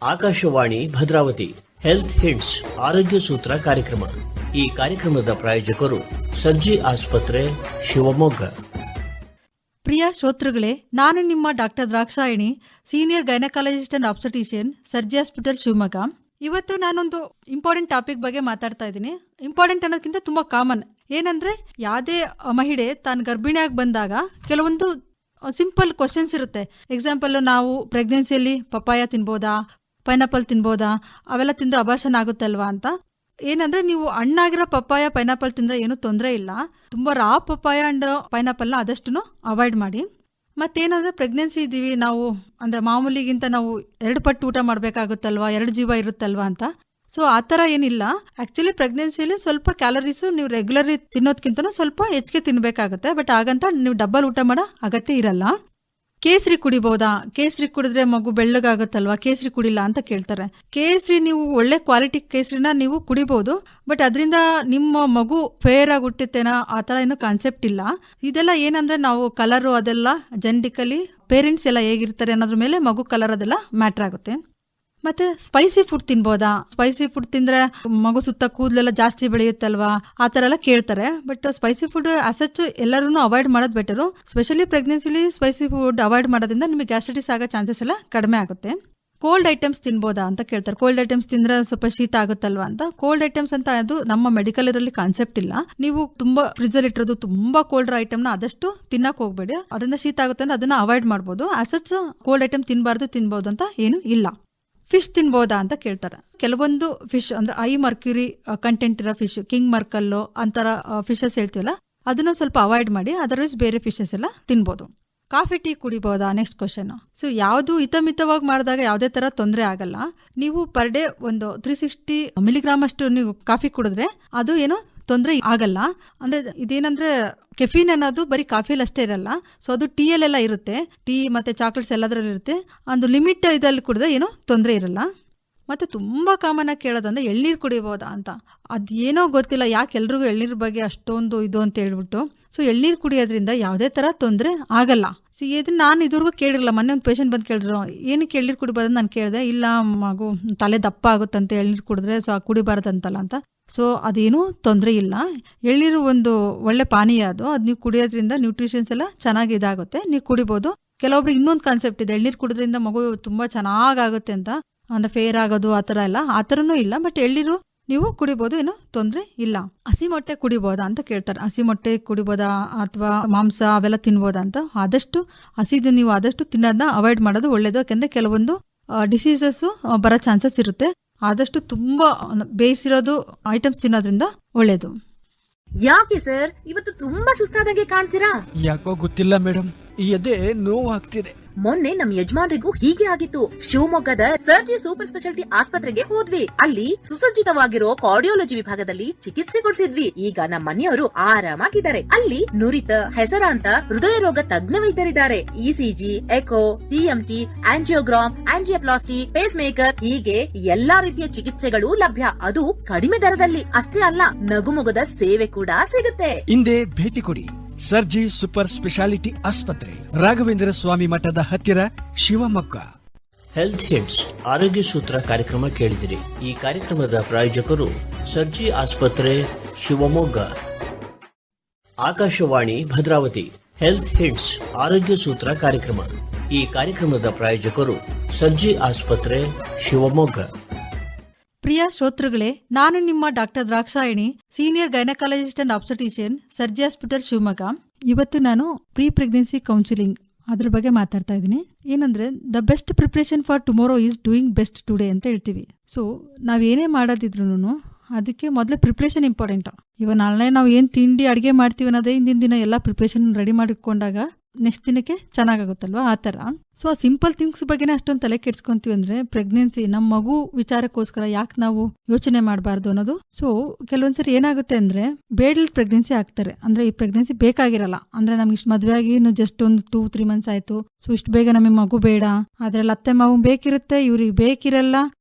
Akashvani Bhadravati health hints ಆರೋಗ್ಯ ಸೂತ್ರ ಕಾರ್ಯಕ್ರಮ. ಈ ಕಾರ್ಯಕ್ರಮದ ಪ್ರಾಯೋಜಕರು ಸರ್ಜಿ ಆಸ್ಪತ್ರೆ ಶಿವಮೊಗ್ಗ. ಪ್ರಿಯ ಶ್ರೋತೃಗಳೇ, ನಾನು ನಿಮ್ಮ doctor Drakshayani, senior gynaecologist and obstetrician, Sarji hospital Shivamogga. ಇವತ್ತು ನಾನೊಂದು ಇಂಪಾರ್ಟೆಂಟ್ ಟಾಪಿಕ್ ಬಗ್ಗೆ ಮಾತಾಡ್ತಾ ಇದ್ದೀನಿ. ಇಂಪಾರ್ಟೆಂಟ್ ಅನ್ನೋದಕ್ಕಿಂತ ತುಂಬ ಕಾಮನ್. ಏನಂದರೆ, ಯಾವುದೇ ಮಹಿಳೆ ತಾನು ಗರ್ಭಿಣಿಯಾಗಿ ಬಂದಾಗ ಕೆಲವೊಂದು ಸಿಂಪಲ್ ಕ್ವಶನ್ಸ್ ಇರುತ್ತೆ. ಎಕ್ಸಾಂಪಲ್, ನಾವು ಪ್ರೆಗ್ನೆನ್ಸಿಯಲ್ಲಿ ಪಪ್ಪಾಯ ತಿನ್ಬೋದಾ, ಪೈನಾಪಲ್ ತಿನ್ಬೋದಾ, ಅವೆಲ್ಲ ತಿಂದರೆ ಅಬಾರ್ಷನ್ ಆಗುತ್ತಲ್ವಾ ಅಂತ. ಏನಂದರೆ, ನೀವು ಹಣ್ಣಾಗಿರೋ ಪಪ್ಪಾಯ ಪೈನಾಪಲ್ ತಿಂದರೆ ಏನೂ ತೊಂದರೆ ಇಲ್ಲ. ತುಂಬ ರಾ ಪಪ್ಪಾಯ ಆ್ಯಂಡ್ ಪೈನಾಪಲ್ನ ಆದಷ್ಟು ಅವಾಯ್ಡ್ ಮಾಡಿ. ಮತ್ತೇನಂದರೆ, ಪ್ರೆಗ್ನೆನ್ಸಿ ಇದ್ದೀವಿ ನಾವು, ಅಂದರೆ ಮಾಮೂಲಿಗಿಂತ ನಾವು 2 ಪಟ್ಟು ಊಟ ಮಾಡಬೇಕಾಗುತ್ತಲ್ವಾ, 2 ಜೀವ ಇರುತ್ತಲ್ವಾ ಅಂತ. ಸೊ ಆ ಥರ ಏನಿಲ್ಲ. ಆ್ಯಕ್ಚುಲಿ ಪ್ರೆಗ್ನೆನ್ಸಿಯಲ್ಲಿ ಸ್ವಲ್ಪ ಕ್ಯಾಲರೀಸು ನೀವು ರೆಗ್ಯುಲರಿ ತಿನ್ನೋದಕ್ಕಿಂತ ಸ್ವಲ್ಪ ಹೆಚ್ಚಿಗೆ ತಿನ್ನಬೇಕಾಗುತ್ತೆ. ಬಟ್ ಹಾಗಂತ ನೀವು ಡಬ್ಬಲ್ ಊಟ ಮಾಡೋ ಅಗತ್ಯ ಇರಲ್ಲ. ಕೇಸರಿ ಕುಡಿಬೋದಾ? ಕೇಸರಿ ಕುಡಿದ್ರೆ ಮಗು ಬೆಳ್ಳಗಾಗುತ್ತಲ್ವಾ, ಕೇಸರಿ ಕುಡಿಲ್ಲ ಅಂತ ಕೇಳ್ತಾರೆ. ಕೇಸರಿ ನೀವು ಒಳ್ಳೆ ಕ್ವಾಲಿಟಿ ಕೇಸರಿನ ನೀವು ಕುಡಿಬೋದು. ಬಟ್ ಅದರಿಂದ ನಿಮ್ಮ ಮಗು ಫೇರ್ ಆಗಿ ಹುಟ್ಟುತ್ತೇನೋ ಆ ಥರ ಏನೂ ಕಾನ್ಸೆಪ್ಟ್ ಇಲ್ಲ. ಇದೆಲ್ಲ ಏನಂದರೆ, ನಾವು ಕಲರು ಅದೆಲ್ಲ ಜೆನೆಟಿಕಲಿ ಪೇರೆಂಟ್ಸ್ ಎಲ್ಲ ಹೇಗಿರ್ತಾರೆ ಅನ್ನೋದ್ರ ಮೇಲೆ ಮಗು ಕಲರ್ ಅದೆಲ್ಲ ಮ್ಯಾಟ್ರ್ ಆಗುತ್ತೆ. ಮತ್ತು ಸ್ಪೈಸಿ ಫುಡ್ ತಿನ್ಬೋದಾ? ಸ್ಪೈಸಿ ಫುಡ್ ತಿಂದರೆ ಮಗು ಸುತ್ತ ಕೂದಲೆಲ್ಲ ಜಾಸ್ತಿ ಬೆಳೆಯುತ್ತಲ್ವಾ, ಆ ಥರ ಎಲ್ಲ ಕೇಳ್ತಾರೆ. ಬಟ್ ಸ್ಪೈಸಿ ಫುಡ್ ಅಸಚ್ಚು ಎಲ್ಲರೂ ಅವಾಯ್ಡ್ ಮಾಡೋದು ಬೆಟರು. ಸ್ಪೆಷಲಿ ಪ್ರೆಗ್ನೆನ್ಸಿಲಿ ಸ್ಪೈಸಿ ಫುಡ್ ಅವಾಯ್ಡ್ ಮಾಡೋದ್ರಿಂದ ನಿಮಗೆ ಗ್ಯಾಸ್ಟ್ರೈಟಿಸ್ ಆಗೋ ಚಾನ್ಸಸ್ ಎಲ್ಲ ಕಡಿಮೆ ಆಗುತ್ತೆ. ಕೋಲ್ಡ್ ಐಟಮ್ಸ್ ತಿನ್ಬೋದಾ ಅಂತ ಕೇಳ್ತಾರೆ. ಕೋಲ್ಡ್ ಐಟಮ್ಸ್ ತಿಂದರೆ ಸ್ವಲ್ಪ ಶೀತ ಆಗುತ್ತಲ್ವಾ ಅಂತ. ಕೋಲ್ಡ್ ಐಟಮ್ಸ್ ಅಂತ ಅದು ನಮ್ಮ ಮೆಡಿಕಲ್ ಇದರಲ್ಲಿ ಕಾನ್ಸೆಪ್ಟ್ ಇಲ್ಲ. ನೀವು ತುಂಬ ಫ್ರಿಜ್ಜಲ್ಲಿ ಇಟ್ಟಿರೋದು ತುಂಬ ಕೋಲ್ಡ್ ಐಟಮ್ನ ಆದಷ್ಟು ತಿನ್ನಕ್ಕೆ ಹೋಗಬೇಡಿ. ಅದರಿಂದ ಶೀತ ಆಗುತ್ತೆ ಅಂದರೆ ಅದನ್ನು ಅವಾಯ್ಡ್ ಮಾಡ್ಬೋದು. ಅಸಚ್ಚು ಕೋಲ್ಡ್ ಐಟಮ್ ತಿನ್ಬೋದು ಅಂತ ಏನು ಇಲ್ಲ. ಫಿಶ್ ತಿನ್ಬೋದಾ ಅಂತ ಕೇಳ್ತಾರೆ. ಕೆಲವೊಂದು ಫಿಶ್ ಅಂದರೆ ಐ ಮರ್ಕ್ಯೂರಿ ಕಂಟೆಂಟ್ ಇರೋ ಫಿಶ್, ಕಿಂಗ್ ಮರ್ಕಲ್ಲು ಅಂತರ ಫಿಶಸ್ ಹೇಳ್ತೀವಲ್ಲ, ಅದನ್ನು ಸ್ವಲ್ಪ ಅವಾಯ್ಡ್ ಮಾಡಿ. ಅದರ್ವೈಸ್ ಬೇರೆ ಫಿಶಸ್ ಎಲ್ಲ ತಿನ್ಬೋದು. ಕಾಫಿ ಟೀ ಕುಡಿಬೋದಾ? Next question. ಸೊ ಯಾವುದು ಹಿತಮಿತವಾಗಿ ಮಾಡಿದಾಗ ಯಾವುದೇ ಥರ ತೊಂದರೆ ಆಗಲ್ಲ. ನೀವು ಪರ್ ಡೇ ಒಂದು 360 ಮಿಲಿಗ್ರಾಮ್ ಅಷ್ಟು ನೀವು ಕಾಫಿ ಕುಡಿದ್ರೆ ಅದು ಏನೋ ತೊಂದರೆ ಆಗಲ್ಲ. ಅಂದರೆ ಇದೇನಂದರೆ, ಕೆಫೀನ್ ಅನ್ನೋದು ಬರೀ ಕಾಫಿಲಿ ಅಷ್ಟೇ ಇರಲ್ಲ. ಸೊ ಅದು ಟೀಯಲ್ಲೆಲ್ಲ ಇರುತ್ತೆ. ಟೀ ಮತ್ತು ಚಾಕ್ಲೇಟ್ಸ್ ಎಲ್ಲದರಲ್ಲಿ ಇರುತ್ತೆ. ಒಂದು ಲಿಮಿಟ್ ಇದರಲ್ಲಿ ಕುಡಿದ್ರೆ ಏನೋ ತೊಂದರೆ ಇರಲ್ಲ. ಮತ್ತು ತುಂಬ ಕಾಮನಾಗಿ ಕೇಳೋದಂದರೆ ಎಳ್ನೀರು ಕುಡಿಬೋದಾ ಅಂತ. ಅದೇನೋ ಗೊತ್ತಿಲ್ಲ ಯಾಕೆ ಎಲ್ರಿಗೂ ಎಳ್ನೀರು ಬಗ್ಗೆ ಅಷ್ಟೊಂದು ಇದು ಅಂತ ಹೇಳ್ಬಿಟ್ಟು. ಸೊ ಎಳ್ನೀರು ಕುಡಿಯೋದ್ರಿಂದ ಯಾವುದೇ ಥರ ತೊಂದರೆ ಆಗಲ್ಲ. ಸೊ ಇದನ್ನು ನಾನು ಇದುವರೆಗೂ ಕೇಳಿರಲ್ಲ. ಮೊನ್ನೆ ಒಂದು ಪೇಷಂಟ್ ಬಂದು ಕೇಳಿದ್ರು, ಏನಕ್ಕೆ ಎಳ್ನೀರು ಕುಡಿಬೋದಂತ ನಾನು ಕೇಳಿದೆ. ಇಲ್ಲ ಮಗು ತಲೆ ದಪ್ಪ ಆಗುತ್ತಂತೆ ಎಳ್ನೀರು ಕುಡಿದ್ರೆ, ಸೊ ಕುಡಿಬಾರ್ದಂತಲ್ಲ ಅಂತ. ಸೊ ಅದೇನೂ ತೊಂದರೆ ಇಲ್ಲ. ಎಳ್ನೀರು ಒಂದು ಒಳ್ಳೆ ಪಾನೀಯ. ಅದು ನೀವು ಕುಡಿಯೋದ್ರಿಂದ ನ್ಯೂಟ್ರಿಷನ್ಸ್ ಎಲ್ಲ ಚೆನ್ನಾಗಿ ಇದಾಗುತ್ತೆ, ನೀವು ಕುಡಿಬೋದು. ಕೆಲವೊಬ್ರಿಗೆ ಇನ್ನೊಂದು ಕಾನ್ಸೆಪ್ಟ್ ಇದೆ, ಎಳ್ನೀರು ಕುಡಿದ್ರಿಂದ ಮಗು ತುಂಬ ಚೆನ್ನಾಗಾಗುತ್ತೆ ಅಂತ, ಅಂದರೆ ಫೇರ್ ಆಗೋದು ಆ ಥರ ಎಲ್ಲ. ಆ ಥರನೂ ಇಲ್ಲ. ಬಟ್ ಎಳ್ನೀರು ನೀವು ಕುಡಿಬೋದು, ಏನೂ ತೊಂದರೆ ಇಲ್ಲ. ಹಸಿ ಮೊಟ್ಟೆ ಕುಡಿಬೋದಾ ಅಂತ ಕೇಳ್ತಾರೆ. ಹಸಿ ಮೊಟ್ಟೆ ಕುಡಿಬೋದಾ ಅಥವಾ ಮಾಂಸ ಅವೆಲ್ಲ ತಿನ್ಬೋದಾ ಅಂತ. ಆದಷ್ಟು ಹಸಿದು ನೀವು ಆದಷ್ಟು ತಿನ್ನೋದನ್ನ ಅವಾಯ್ಡ್ ಮಾಡೋದು ಒಳ್ಳೆಯದು. ಯಾಕೆಂದರೆ ಕೆಲವೊಂದು ಡಿಸೀಸಸ್ಸು ಬರೋ ಚಾನ್ಸಸ್ ಇರುತ್ತೆ. ಆದಷ್ಟು ತುಂಬ ಬೇಯಿಸಿರೋದು ಐಟಮ್ಸ್ ತಿನ್ನೋದ್ರಿಂದ ಒಳ್ಳೇದು. ಯಾಕೆ ಸರ್ ಇವತ್ತು ತುಂಬಾ ಸುಸ್ತಾದಂಗೆ ಕಾಣ್ತೀರಾ? ಯಾಕೋ ಗೊತ್ತಿಲ್ಲ ಮೇಡಮ್, ಈ ಎದೆ ನೋವು ಆಗ್ತಿದೆ. ಮೊನ್ನೆ ನಮ್ ಯಜಮಾನ್ರಿಗೂ ಹೀಗೆ ಆಗಿತ್ತು. ಶಿವಮೊಗ್ಗದ ಸರ್ಜಿ ಸೂಪರ್ ಸ್ಪೆಷಾಲಿಟಿ ಆಸ್ಪತ್ರೆಗೆ ಹೋದ್ವಿ. ಅಲ್ಲಿ ಸುಸಜ್ಜಿತವಾಗಿರೋ ಕಾರ್ಡಿಯಾಲಜಿ ವಿಭಾಗದಲ್ಲಿ ಚಿಕಿತ್ಸೆ ಕೊಡಿಸಿದ್ವಿ. ಈಗ ನಮ್ಮ ಮನೆಯವರು ಆರಾಮಾಗಿದ್ದಾರೆ. ಅಲ್ಲಿ ನುರಿತ ಹೆಸರಾಂತ ಹೃದಯ ರೋಗ ತಜ್ಞ ವೈದ್ಯರಿದ್ದಾರೆ. ECG, echo, TMT, angiogram, angioplasty, pacemaker, ಹೀಗೆ ಎಲ್ಲಾ ರೀತಿಯ ಚಿಕಿತ್ಸೆಗಳು ಲಭ್ಯ. ಅದು ಕಡಿಮೆ ದರದಲ್ಲಿ. ಅಷ್ಟೇ ಅಲ್ಲ, ನಗುಮೊಗದ ಸೇವೆ ಕೂಡ ಸಿಗುತ್ತೆ. ಹಿಂದೆ ಭೇಟಿ ಕೊಡಿ. ಸರ್ಜಿ ಸೂಪರ್ ಸ್ಪೆಷಾಲಿಟಿ ಆಸ್ಪತ್ರೆ, ರಾಘವೇಂದ್ರ ಸ್ವಾಮಿ ಮಠದ ಹತ್ತಿರ, ಶಿವಮೊಗ್ಗ. ಹೆಲ್ತ್ ಹಿಂಟ್ಸ್ ಆರೋಗ್ಯ ಸೂತ್ರ ಕಾರ್ಯಕ್ರಮ ಕೇಳಿದಿರಿ. ಈ ಕಾರ್ಯಕ್ರಮದ ಪ್ರಾಯೋಜಕರು ಸರ್ಜಿ ಆಸ್ಪತ್ರೆ ಶಿವಮೊಗ್ಗ. ಆಕಾಶವಾಣಿ ಭದ್ರಾವತಿ ಹೆಲ್ತ್ ಹಿಂಟ್ಸ್ ಆರೋಗ್ಯ ಸೂತ್ರ ಕಾರ್ಯಕ್ರಮ. ಈ ಕಾರ್ಯಕ್ರಮದ ಪ್ರಾಯೋಜಕರು ಸರ್ಜಿ ಆಸ್ಪತ್ರೆ ಶಿವಮೊಗ್ಗ. ಪ್ರಿಯ ಶ್ರೋತೃಗಳೇ, ನಾನು ನಿಮ್ಮ doctor Drakshayani, senior gynaecologist and obstetrician, Sarji hospital Shivamogga. ಇವತ್ತು ನಾನು ಪ್ರೀ ಪ್ರೆಗ್ನೆನ್ಸಿ ಕೌನ್ಸಿಲಿಂಗ್ ಅದ್ರ ಬಗ್ಗೆ ಮಾತಾಡ್ತಾ ಇದ್ದೀನಿ. ಏನಂದರೆ, the best preparation for tomorrow is doing best today ಅಂತ ಹೇಳ್ತೀವಿ. ಸೊ ನಾವೇನೇ ಮಾಡೋದಿದ್ರು ಅದಕ್ಕೆ ಮೊದಲೇ ಪ್ರಿಪ್ರೇಷನ್ ಇಂಪಾರ್ಟೆಂಟು. ಇವಾಗ ನಾಳೆ ನಾವು ಏನು ತಿಂಡಿ ಅಡುಗೆ ಮಾಡ್ತೀವಿ ಅನ್ನೋದೇ ಹಿಂದಿನ ದಿನ ಎಲ್ಲ ಪ್ರಿಪ್ರೇಷನ್ ರೆಡಿ ಮಾಡಿಕೊಂಡಾಗ ನೆಕ್ಸ್ಟ್ ದಿನಕ್ಕೆ ಚೆನ್ನಾಗಾಗುತ್ತಲ್ವ, ಆ ಥರ. ಸೊ ಆ ಸಿಂಪಲ್ ಥಿಂಗ್ಸ್ ಬಗ್ಗೆನೇ ಅಷ್ಟೊಂದು ತಲೆ ಕೆಡ್ಸ್ಕೊಂತೀವಿ ಅಂದರೆ, ಪ್ರೆಗ್ನೆನ್ಸಿ ನಮ್ಮ ಮಗು ವಿಚಾರಕ್ಕೋಸ್ಕರ ಯಾಕೆ ನಾವು ಯೋಚನೆ ಮಾಡಬಾರ್ದು ಅನ್ನೋದು. ಸೊ ಕೆಲವೊಂದ್ಸರಿ ಏನಾಗುತ್ತೆ ಅಂದರೆ, ಬೇಡಲ್ ಪ್ರೆಗ್ನೆನ್ಸಿ ಆಗ್ತಾರೆ. ಅಂದರೆ ಈ ಪ್ರೆಗ್ನೆನ್ಸಿ ಬೇಕಾಗಿರಲ್ಲ. ಅಂದರೆ ನಮ್ಗೆ ಇಷ್ಟು ಮದುವೆ ಆಗಿ ಇನ್ನು ಜಸ್ಟ್ ಒಂದು 2-3 ಮಂತ್ಸ್ ಆಯಿತು. ಸೊ ಇಷ್ಟು ಬೇಗ ನಮಗೆ ಮಗು ಬೇಡ, ಅದರಲ್ಲಿ ಅತ್ತೆ ಮಾವು ಬೇಕಿರುತ್ತೆ, ಇವ್ರಿಗೆ ಬೇಕಿರಲ್ಲ.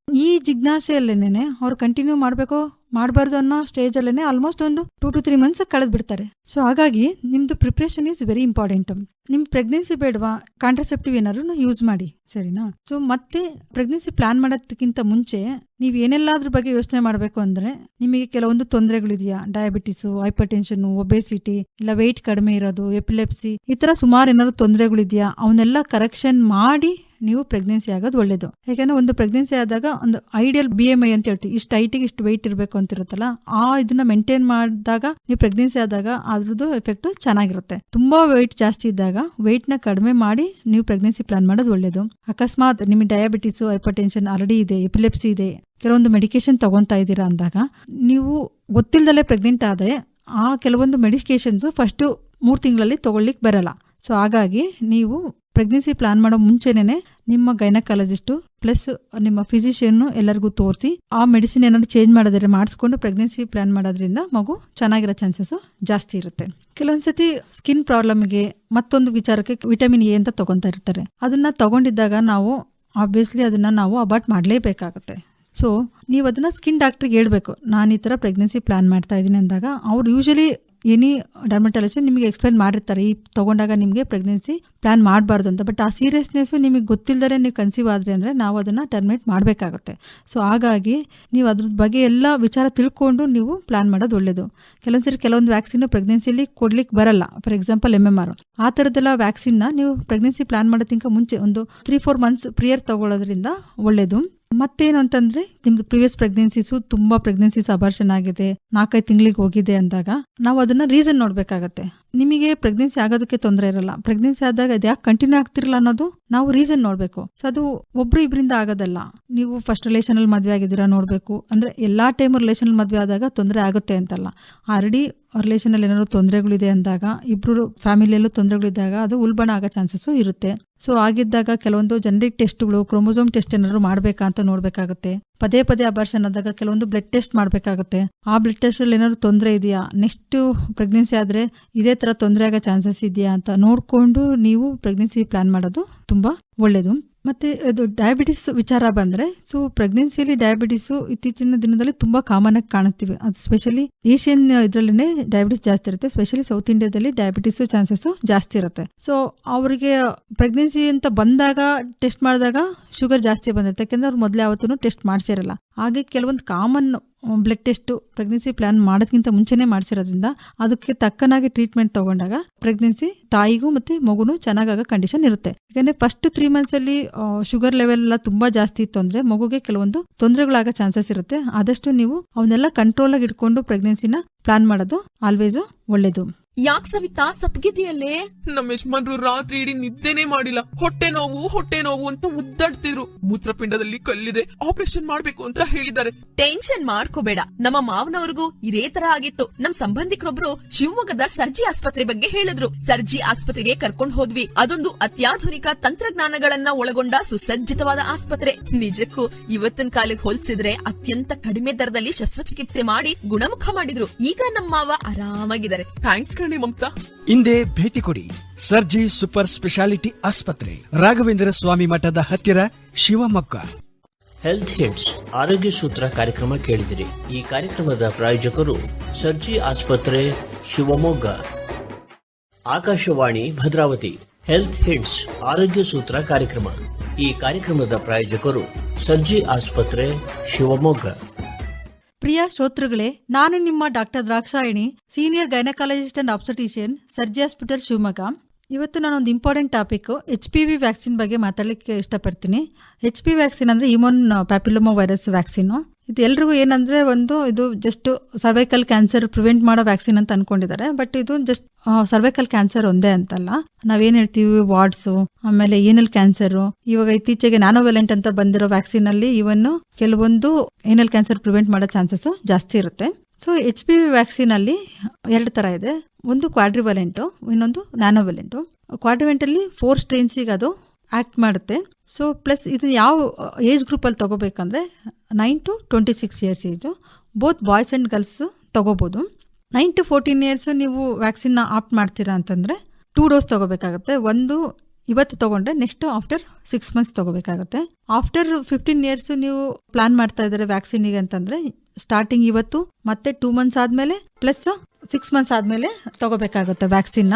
ಈ ಜಿಜ್ಞಾಸೆಯಲ್ಲೇನೆ ಅವ್ರು ಕಂಟಿನ್ಯೂ ಮಾಡಬೇಕೋ ಮಾಡಬಾರ್ದು ಅನ್ನೋ ಸ್ಟೇಜಲ್ಲೇ ಆಲ್ಮೋಸ್ಟ್ ಒಂದು 2 to 3 months ಕಳೆದು ಬಿಡ್ತಾರೆ. ಸೊ ಹಾಗಾಗಿ ನಿಮ್ದು ಪ್ರಿಪ್ರೇಷನ್ ಈಸ್ ವೆರಿ ಇಂಪಾರ್ಟೆಂಟ್. ನಿಮ್ ಪ್ರೆಗ್ನೆನ್ಸಿ ಬೇಡವಾ, ಕಾಂಟ್ರಾಸೆಪ್ಟಿವ್ ಏನಾದ್ರು ಯೂಸ್ ಮಾಡಿ, ಸರಿನಾ? ಸೊ ಮತ್ತೆ ಪ್ರೆಗ್ನೆನ್ಸಿ ಪ್ಲಾನ್ ಮಾಡೋದಕ್ಕಿಂತ ಮುಂಚೆ ನೀವು ಏನೆಲ್ಲಾದ್ರ ಬಗ್ಗೆ ಯೋಚನೆ ಮಾಡಬೇಕು ಅಂದ್ರೆ, ನಿಮಗೆ ಕೆಲವೊಂದು ತೊಂದರೆಗಳಿದೆಯಾ, ಡಯಾಬಿಟಿಸು, ಹೈಪರ್ ಟೆನ್ಷನ್, ಒಬೆಸಿಟಿ, ಇಲ್ಲ ವೆಯ್ಟ್ ಕಡಿಮೆ ಇರೋದು, ಎಪಿಲೆಪ್ಸಿ, ಈ ತರ ಸುಮಾರು ಏನಾದ್ರು ತೊಂದರೆಗಳಿದೆಯಾ, ಅವನ್ನೆಲ್ಲ ಕರೆಕ್ಷನ್ ಮಾಡಿ ನೀವು ಪ್ರೆಗ್ನೆನ್ಸಿ ಆಗೋದು ಒಳ್ಳೇದು. ಯಾಕಂದ್ರೆ ಒಂದು ಪ್ರೆಗ್ನೆನ್ಸಿ ಆದಾಗ ಒಂದು ಐಡಿಯಲ್ BMI ಅಂತ ಹೇಳ್ತೀವಿ, ಇಷ್ಟು ಹೈಟಿಗೆ ಇಷ್ಟು ವೆಯ್ಟ್ ಇರಬೇಕು ಅಂತ ಇರುತ್ತಲ್ಲ, ಆ ಇದನ್ನ ಮೇಂಟೈನ್ ಮಾಡಿದಾಗ ನೀವು ಪ್ರೆಗ್ನೆನ್ಸಿ ಆದಾಗ ಅದ್ರದ್ದು ಎಫೆಕ್ಟ್ ಚೆನ್ನಾಗಿರುತ್ತೆ. ತುಂಬಾ ವೆಯ್ಟ್ ಜಾಸ್ತಿ ಇದ್ದಾಗ ವೆಯ್ಟ್ ನ ಕಡಿಮೆ ಮಾಡಿ ನೀವು ಪ್ರೆಗ್ನೆನ್ಸಿ ಪ್ಲಾನ್ ಮಾಡೋದು ಒಳ್ಳೇದು. ಅಕಸ್ಮಾತ್ ನಿಮಗೆ ಡಯಾಬಿಟಿಸ್, ಹೈಪರ್ ಟೆನ್ಷನ್ ಆಲ್ರೆಡಿ ಇದೆ, ಎಪಿಲೆಪ್ಸಿ ಇದೆ, ಕೆಲವೊಂದು ಮೆಡಿಕೇಶನ್ ತಗೊಂತಾ ಇದ್ದೀರಾ ಅಂದಾಗ, ನೀವು ಗೊತ್ತಿಲ್ಲದಲ್ಲೇ ಪ್ರೆಗ್ನೆಂಟ್ ಆದರೆ ಆ ಕೆಲವೊಂದು ಮೆಡಿಕೇಶನ್ಸ್ ಫಸ್ಟ್ 3 ತಿಂಗಳಲ್ಲಿ ತಗೊಳ್ಳಿಕ್ ಬರಲ್ಲ. ಸೊ ಹಾಗಾಗಿ ನೀವು ಪ್ರೆಗ್ನೆನ್ಸಿ ಪ್ಲಾನ್ ಮಾಡೋ ಮುಂಚೆನೇ ನಿಮ್ಮ ಗೈನಕಾಲಜಿಸ್ಟು ಪ್ಲಸ್ ನಿಮ್ಮ ಫಿಸಿಷಿಯನ್ ಎಲ್ಲರಿಗೂ ತೋರಿಸಿ ಆ ಮೆಡಿಸಿನ್ ಏನಾದ್ರು ಚೇಂಜ್ ಮಾಡೋದ್ರೆ ಮಾಡಿಸ್ಕೊಂಡು ಪ್ರೆಗ್ನೆನ್ಸಿ ಪ್ಲಾನ್ ಮಾಡೋದ್ರಿಂದ ಮಗು ಚೆನ್ನಾಗಿರೋ ಚಾನ್ಸಸ್ ಜಾಸ್ತಿ ಇರುತ್ತೆ. ಕೆಲವೊಂದ್ಸತಿ ಸ್ಕಿನ್ ಪ್ರಾಬ್ಲಮ್ಗೆ ಮತ್ತೊಂದು ವಿಚಾರಕ್ಕೆ ವಿಟಮಿನ್ ಎ ಅಂತ ತಗೊಂತಾ ಇರ್ತಾರೆ. ಅದನ್ನ ತಗೊಂಡಿದ್ದಾಗ ನಾವು ಆಬ್ವಿಯಸ್ಲಿ ಅದನ್ನ ನಾವು ಅಬಾರ್ಟ್ ಮಾಡಲೇಬೇಕಾಗುತ್ತೆ. ಸೊ ನೀವು ಅದನ್ನ ಸ್ಕಿನ್ ಡಾಕ್ಟ್ರಿಗೆ ಹೇಳ್ಬೇಕು, ನಾನು ಈ ಥರ ಪ್ರೆಗ್ನೆನ್ಸಿ ಪ್ಲಾನ್ ಮಾಡ್ತಾ ಇದ್ದೀನಿ ಅಂದಾಗ ಅವ್ರು ಯೂಶಲಿ ಎನಿ ಡರ್ಮಟಾಲಜಿಸ್ಟ್ ನಿಮಗೆ ಎಕ್ಸ್ಪ್ಲೈನ್ ಮಾಡಿರ್ತಾರೆ, ಈ ತಗೊಂಡಾಗ ನಿಮಗೆ ಪ್ರೆಗ್ನೆನ್ಸಿ ಪ್ಲಾನ್ ಮಾಡಬಾರ್ದು ಅಂತ. ಬಟ್ ಆ ಸೀರಿಯಸ್ನೆಸ್ ನಿಮಗೆ ಗೊತ್ತಿಲ್ಲದೇ ನೀವು ಕನ್ಸೀವ್ ಆದರೆ ಅಂದರೆ ನಾವು ಅದನ್ನು ಟರ್ಮಿನೇಟ್ ಮಾಡಬೇಕಾಗುತ್ತೆ. ಸೊ ಹಾಗಾಗಿ ನೀವು ಅದ್ರ ಬಗ್ಗೆ ಎಲ್ಲ ವಿಚಾರ ತಿಳ್ಕೊಂಡು ನೀವು ಪ್ಲಾನ್ ಮಾಡೋದು ಒಳ್ಳೆಯದು. ಕೆಲವೊಂದು ವ್ಯಾಕ್ಸಿನ್ ಪ್ರೆಗ್ನೆನ್ಸಿಲಿ ಕೊಡ್ಲಿಕ್ಕೆ ಬರಲ್ಲ, ಫಾರ್ ಎಕ್ಸಾಂಪಲ್ MMR, ಆ ಥರದ್ದೆಲ್ಲ ವ್ಯಾಕ್ಸಿನ್ನ ನೀವು ಪ್ರೆಗ್ನೆನ್ಸಿ ಪ್ಲಾನ್ ಮಾಡೋದಕ್ಕಿಂತ ಮುಂಚೆ ಒಂದು 3-4 months ಪ್ರಿಯರ್ ತಗೊಳ್ಳೋದ್ರಿಂದ ಒಳ್ಳೆಯದು. ಮತ್ತೇನು ಅಂತಂದ್ರೆ, ನಿಮ್ದು ಪ್ರಿವಿಯಸ್ ಪ್ರೆಗ್ನೆನ್ಸೀಸು ತುಂಬಾ ಪ್ರೆಗ್ನೆನ್ಸೀಸ್ ಅಬಾರ್ಷನ್ ಆಗಿದೆ, 4-5 ತಿಂಗಳಿಗೆ ಹೋಗಿದೆ ಅಂದಾಗ ನಾವು ಅದನ್ನ ರೀಸನ್ ನೋಡ್ಬೇಕಾಗತ್ತೆ. ನಿಮಗೆ ಪ್ರೆಗ್ನೆನ್ಸಿ ಆಗೋದಕ್ಕೆ ತೊಂದರೆ ಇರಲ್ಲ, ಪ್ರೆಗ್ನೆನ್ಸಿ ಆದಾಗ ಅದು ಯಾಕೆ ಕಂಟಿನ್ಯೂ ಆಗ್ತಿರಲ್ಲ ಅನ್ನೋದು ನಾವು ರೀಸನ್ ನೋಡ್ಬೇಕು. ಸೊ ಅದು ಒಬ್ರು ಇಬ್ಬರಿಂದ ಆಗೋದಲ್ಲ. ನೀವು ಫಸ್ಟ್ ರಿಲೇಷನ್ ಅಲ್ಲಿ ಮದ್ವೆ ಆಗಿದ್ದೀರಾ ನೋಡ್ಬೇಕು, ಅಂದ್ರೆ ಎಲ್ಲಾ ಟೈಮ್ ರಿಲೇಷನ್ ಮದ್ವೆ ಆದಾಗ ತೊಂದರೆ ಆಗುತ್ತೆ ಅಂತಲ್ಲ. ಆಲ್ರೆಡಿ ರಿಲೇಷನ್ ಅಲ್ಲಿ ಏನಾದ್ರು ತೊಂದರೆಗಳಿದೆ ಅಂದಾಗ, ಇಬ್ರು ಫ್ಯಾಮಿಲಿಯಲ್ಲೂ ತೊಂದರೆಗಳಿದ್ದಾಗ ಅದು ಉಲ್ಬಣ ಆಗೋ ಚಾನ್ಸಸ್ ಇರುತ್ತೆ. ಸೊ ಆಗಿದ್ದಾಗ ಕೆಲವೊಂದು ಜೆನೆಟಿಕ್ ಟೆಸ್ಟ್ಗಳು, ಕ್ರೋಮೋಸೋಮ್ ಟೆಸ್ಟ್ ಏನಾದ್ರು ಮಾಡ್ಬೇಕಾ ಅಂತ ನೋಡ್ಬೇಕಾಗುತ್ತೆ. ಪದೇ ಅಬಾರ್ಷನ್ ಆದಾಗ ಕೆಲವೊಂದು ಬ್ಲಡ್ ಟೆಸ್ಟ್ ಮಾಡ್ಬೇಕಾಗುತ್ತೆ. ಆ ಬ್ಲಡ್ ಟೆಸ್ಟ್ ಅಲ್ಲಿ ಏನಾದ್ರು ತೊಂದರೆ ಇದೆಯಾ, ನೆಕ್ಸ್ಟ್ ಪ್ರೆಗ್ನೆನ್ಸಿ ಆದ್ರೆ ಇದೇ ತರ ತೊಂದರೆ ಆಗೋ ಚಾನ್ಸಸ್ ಇದೆಯಾ ಅಂತ ನೋಡ್ಕೊಂಡು ನೀವು ಪ್ರೆಗ್ನೆನ್ಸಿ ಪ್ಲಾನ್ ಮಾಡೋದು ತುಂಬಾ ಒಳ್ಳೇದು. ಮತ್ತೆ ಇದು ಡಯಾಬಿಟಿಸ್ ವಿಚಾರ ಬಂದ್ರೆ, ಸೊ ಪ್ರೆಗ್ನೆನ್ಸಿಯಲ್ಲಿ ಡಯಾಬಿಟಿಸು ಇತ್ತೀಚಿನ ದಿನದಲ್ಲಿ ತುಂಬಾ ಕಾಮನ್ ಆಗಿ ಕಾಣುತ್ತೀವಿ. ಅದು ಸ್ಪೆಷಲಿ ಏಷ್ಯನ್ ಇದ್ರಲ್ಲೇ ಡಯಾಬಿಟಿಸ್ ಜಾಸ್ತಿ ಇರುತ್ತೆ, ಸ್ಪೆಷಲಿ ಸೌತ್ ಇಂಡಿಯಾದಲ್ಲಿ ಡಯಾಬಿಟಿಸ್ ಚಾನ್ಸಸ್ ಜಾಸ್ತಿ ಇರುತ್ತೆ. ಸೊ ಅವರಿಗೆ ಪ್ರೆಗ್ನೆನ್ಸಿ ಅಂತ ಬಂದಾಗ ಟೆಸ್ಟ್ ಮಾಡಿದಾಗ ಶುಗರ್ ಜಾಸ್ತಿ ಬಂದಿರುತ್ತೆ, ಯಾಕೆಂದ್ರೆ ಅವ್ರು ಮೊದಲೇ ಯಾವತ್ತೂ ಟೆಸ್ಟ್ ಮಾಡಿಸಿರಲ್ಲ. ಹಾಗೆ ಕೆಲವೊಂದು common blood test pregnancy plan ಮಾಡೋದಕ್ಕಿಂತ ಮುಂಚೆನೆ ಮಾಡಿಸಿರೋದ್ರಿಂದ ಅದಕ್ಕೆ ತಕ್ಕನಾಗಿ ಟ್ರೀಟ್ಮೆಂಟ್ ತಗೊಂಡಾಗ ಪ್ರೆಗ್ನೆನ್ಸಿ ತಾಯಿಗೂ ಮತ್ತೆ ಮಗುನು ಚೆನ್ನಾಗಾಗೋ ಕಂಡೀಷನ್ ಇರುತ್ತೆ. ಯಾಕಂದ್ರೆ ಫಸ್ಟ್ 3 months ಅಲ್ಲಿ ಶುಗರ್ ಲೆವೆಲ್ ಎಲ್ಲ ತುಂಬಾ ಜಾಸ್ತಿ ಇತ್ತು ಅಂದ್ರೆ ಮಗುಗೆ ಕೆಲವೊಂದು ತೊಂದರೆಗಳಾಗೋ ಚಾನ್ಸಸ್ ಇರುತ್ತೆ. ಆದಷ್ಟು ನೀವು ಅವನ್ನೆಲ್ಲ ಕಂಟ್ರೋಲ್ ಆಗಿ ಇಟ್ಕೊಂಡು ಪ್ರೆಗ್ನೆನ್ಸಿನ ಪ್ಲಾನ್ ಮಾಡೋದು ಆಲ್ವೇಸ್ ಒಳ್ಳೇದು. ಯಾಕ್ ಸವಿತಾ ಸಪ್ಗಿದೆಯಲ್ಲೇ? ನಮ್ಮ ಯಜಮಾನ್ರು ರಾತ್ರಿ ಇಡೀ ನಿದ್ದೆನೆ ಮಾಡಿಲ್ಲ, ಹೊಟ್ಟೆ ನೋವು ಅಂತ ಮುದ್ದಾಡ್ತಿದ್ರು. ಮೂತ್ರಪಿಂಡದಲ್ಲಿ ಕಲ್ಲಿದೆ, ಆಪರೇಷನ್ ಮಾಡ್ಬೇಕು ಅಂತ ಹೇಳಿದ್ದಾರೆ. ಟೆನ್ಷನ್ ಮಾಡ್ಕೋಬೇಡ, ನಮ್ಮ ಮಾವನವ್ರಿಗೂ ಇದೇ ತರ ಆಗಿತ್ತು. ನಮ್ ಸಂಬಂಧಿಕರೊಬ್ರು ಶಿವಮೊಗ್ಗದ ಸರ್ಜಿ ಆಸ್ಪತ್ರೆ ಬಗ್ಗೆ ಹೇಳಿದ್ರು. ಸರ್ಜಿ ಆಸ್ಪತ್ರೆಗೆ ಕರ್ಕೊಂಡ್ ಹೋದ್ವಿ. ಅದೊಂದು ಅತ್ಯಾಧುನಿಕ ತಂತ್ರಜ್ಞಾನಗಳನ್ನ ಒಳಗೊಂಡ ಸುಸಜ್ಜಿತವಾದ ಆಸ್ಪತ್ರೆ. ನಿಜಕ್ಕೂ ಇವತ್ತಿನ ಕಾಲಕ್ಕೆ ಹೋಲಿಸಿದ್ರೆ ಅತ್ಯಂತ ಕಡಿಮೆ ದರದಲ್ಲಿ ಶಸ್ತ್ರಚಿಕಿತ್ಸೆ ಮಾಡಿ ಗುಣಮುಖ ಮಾಡಿದ್ರು. ಈಗ ನಮ್ಮ ಮಾವ ಆರಾಮಾಗಿದ್ದಾರೆ. ಥ್ಯಾಂಕ್ಸ್ ಕಣೆ ಮಮತಾ. ಇಂದೇ ಭೇಟಿ ಕೊಡಿ ಸರ್ಜಿ ಸೂಪರ್ ಸ್ಪೆಷಾಲಿಟಿ ಆಸ್ಪತ್ರೆ, ರಾಘವೇಂದ್ರ ಸ್ವಾಮಿ ಮಠದ ಹತ್ತಿರ, ಶಿವಮೊಗ್ಗ. ಹೆಲ್ತ್ ಹಿಟ್ಸ್ ಆರೋಗ್ಯ ಸೂತ್ರ ಕಾರ್ಯಕ್ರಮ ಕೇಳಿದಿರಿ. ಈ ಕಾರ್ಯಕ್ರಮದ ಪ್ರಾಯೋಜಕರು ಸರ್ಜಿ ಆಸ್ಪತ್ರೆ, ಶಿವಮೊಗ್ಗ. ಆಕಾಶವಾಣಿ ಭದ್ರಾವತಿ. ಹೆಲ್ತ್ ಹಿಟ್ಸ್ ಆರೋಗ್ಯ ಸೂತ್ರ ಕಾರ್ಯಕ್ರಮ. ಈ ಕಾರ್ಯಕ್ರಮದ ಪ್ರಾಯೋಜಕರು ಸರ್ಜಿ ಆಸ್ಪತ್ರೆ, ಶಿವಮೊಗ್ಗ. ಪ್ರಿಯ ಶ್ರೋತೃಗಳೇ, ನಾನು ನಿಮ್ಮ doctor Drakshayani, senior gynaecologist and obstetrician, Sarji hospital, Shivamogga. ಇವತ್ತು ನಾನೊಂದು ಇಂಪಾರ್ಟೆಂಟ್ ಟಾಪಿಕ್ HPV ವ್ಯಾಕ್ಸಿನ್ ಬಗ್ಗೆ ಮಾತಾಡಲಿಕ್ಕೆ ಇಷ್ಟಪಡ್ತೀನಿ. HPV ವ್ಯಾಕ್ಸಿನ್ ಅಂದ್ರೆ ಇಮ್ಯೂನ್ ಪ್ಯಾಪಿಲೋಮಾ ವೈರಸ್ ವ್ಯಾಕ್ಸಿನ್. ಇದು ಎಲ್ರಿಗೂ ಏನಂದ್ರೆ ಇದು ಜಸ್ಟ್ ಸರ್ವೈಕಲ್ ಕ್ಯಾನ್ಸರ್ ಪ್ರಿವೆಂಟ್ ಮಾಡೋ ವ್ಯಾಕ್ಸಿನ್ ಅಂತ ಅನ್ಕೊಂಡಿದ್ದಾರೆ. ಬಟ್ ಇದು ಜಸ್ಟ್ ಸರ್ವೈಕಲ್ ಕ್ಯಾನ್ಸರ್ ಒಂದೇ ಅಂತಲ್ಲ. ನಾವೇನ್ ಹೇಳ್ತೀವಿ ವಾರ್ಡ್ಸ್, ಆಮೇಲೆ ಏನಲ್ ಕ್ಯಾನ್ಸರ್, ಇವಾಗ ಇತ್ತೀಚೆಗೆ ನ್ಯಾನೋವೆಲೆಂಟ್ ಅಂತ ಬಂದಿರೋ ವ್ಯಾಕ್ಸಿನ್ ಅಲ್ಲಿ ಇವನ್ನು ಕೆಲವೊಂದು ಏನಲ್ ಕ್ಯಾನ್ಸರ್ ಪ್ರಿವೆಂಟ್ ಮಾಡೋ ಚಾನ್ಸಸ್ ಜಾಸ್ತಿ ಇರುತ್ತೆ. ಸೊ HPV ವ್ಯಾಕ್ಸಿನ್ ಅಲ್ಲಿ 2 ತರ ಇದೆ. ಒಂದು ಕ್ವಾಡ್ರಿವಲೆಂಟು, ಇನ್ನೊಂದು ನ್ಯಾನೋವೆಲೆಂಟು. ಕ್ವಾಡ್ರಿವೆಂಟ್ ಅಲ್ಲಿ 4 ಸ್ಟ್ರೇನ್ಸಿಗೆ ಅದು ಆಕ್ಟ್ ಮಾಡುತ್ತೆ. ಸೊ ಪ್ಲಸ್ ಇದು ಯಾವ ಏಜ್ ಗ್ರೂಪ್ ಅಲ್ಲಿ ತಗೋಬೇಕಂದ್ರೆ 9 to 26 years age, both boys and girls ತಗೋಬಹುದು. 9 to 14 years ನೀವು ವ್ಯಾಕ್ಸಿನ್ ಆಪ್ಟ್ ಮಾಡ್ತೀರಾ ಅಂತಂದ್ರೆ 2 ಡೋಸ್ ತಗೋಬೇಕಾಗುತ್ತೆ. ಒಂದು ಇವತ್ತು ತಗೊಂಡ್ರೆ ನೆಕ್ಸ್ಟ್ ಆಫ್ಟರ್ 6 months ತಗೋಬೇಕಾಗುತ್ತೆ. ಆಫ್ಟರ್ 15 years ನೀವು ಪ್ಲಾನ್ ಮಾಡ್ತಾ ಇದ್ದಾರೆ ವ್ಯಾಕ್ಸಿನಿಗೆ ಅಂತಂದ್ರೆ ಸ್ಟಾರ್ಟಿಂಗ್ ಇವತ್ತು ಮತ್ತೆ 2 ಮಂತ್ಸ್ ಆದಮೇಲೆ ಪ್ಲಸ್ 6 ಮಂತ್ಸ್ ಆದಮೇಲೆ ತಗೋಬೇಕಾಗುತ್ತೆ ವ್ಯಾಕ್ಸಿನ್ನ.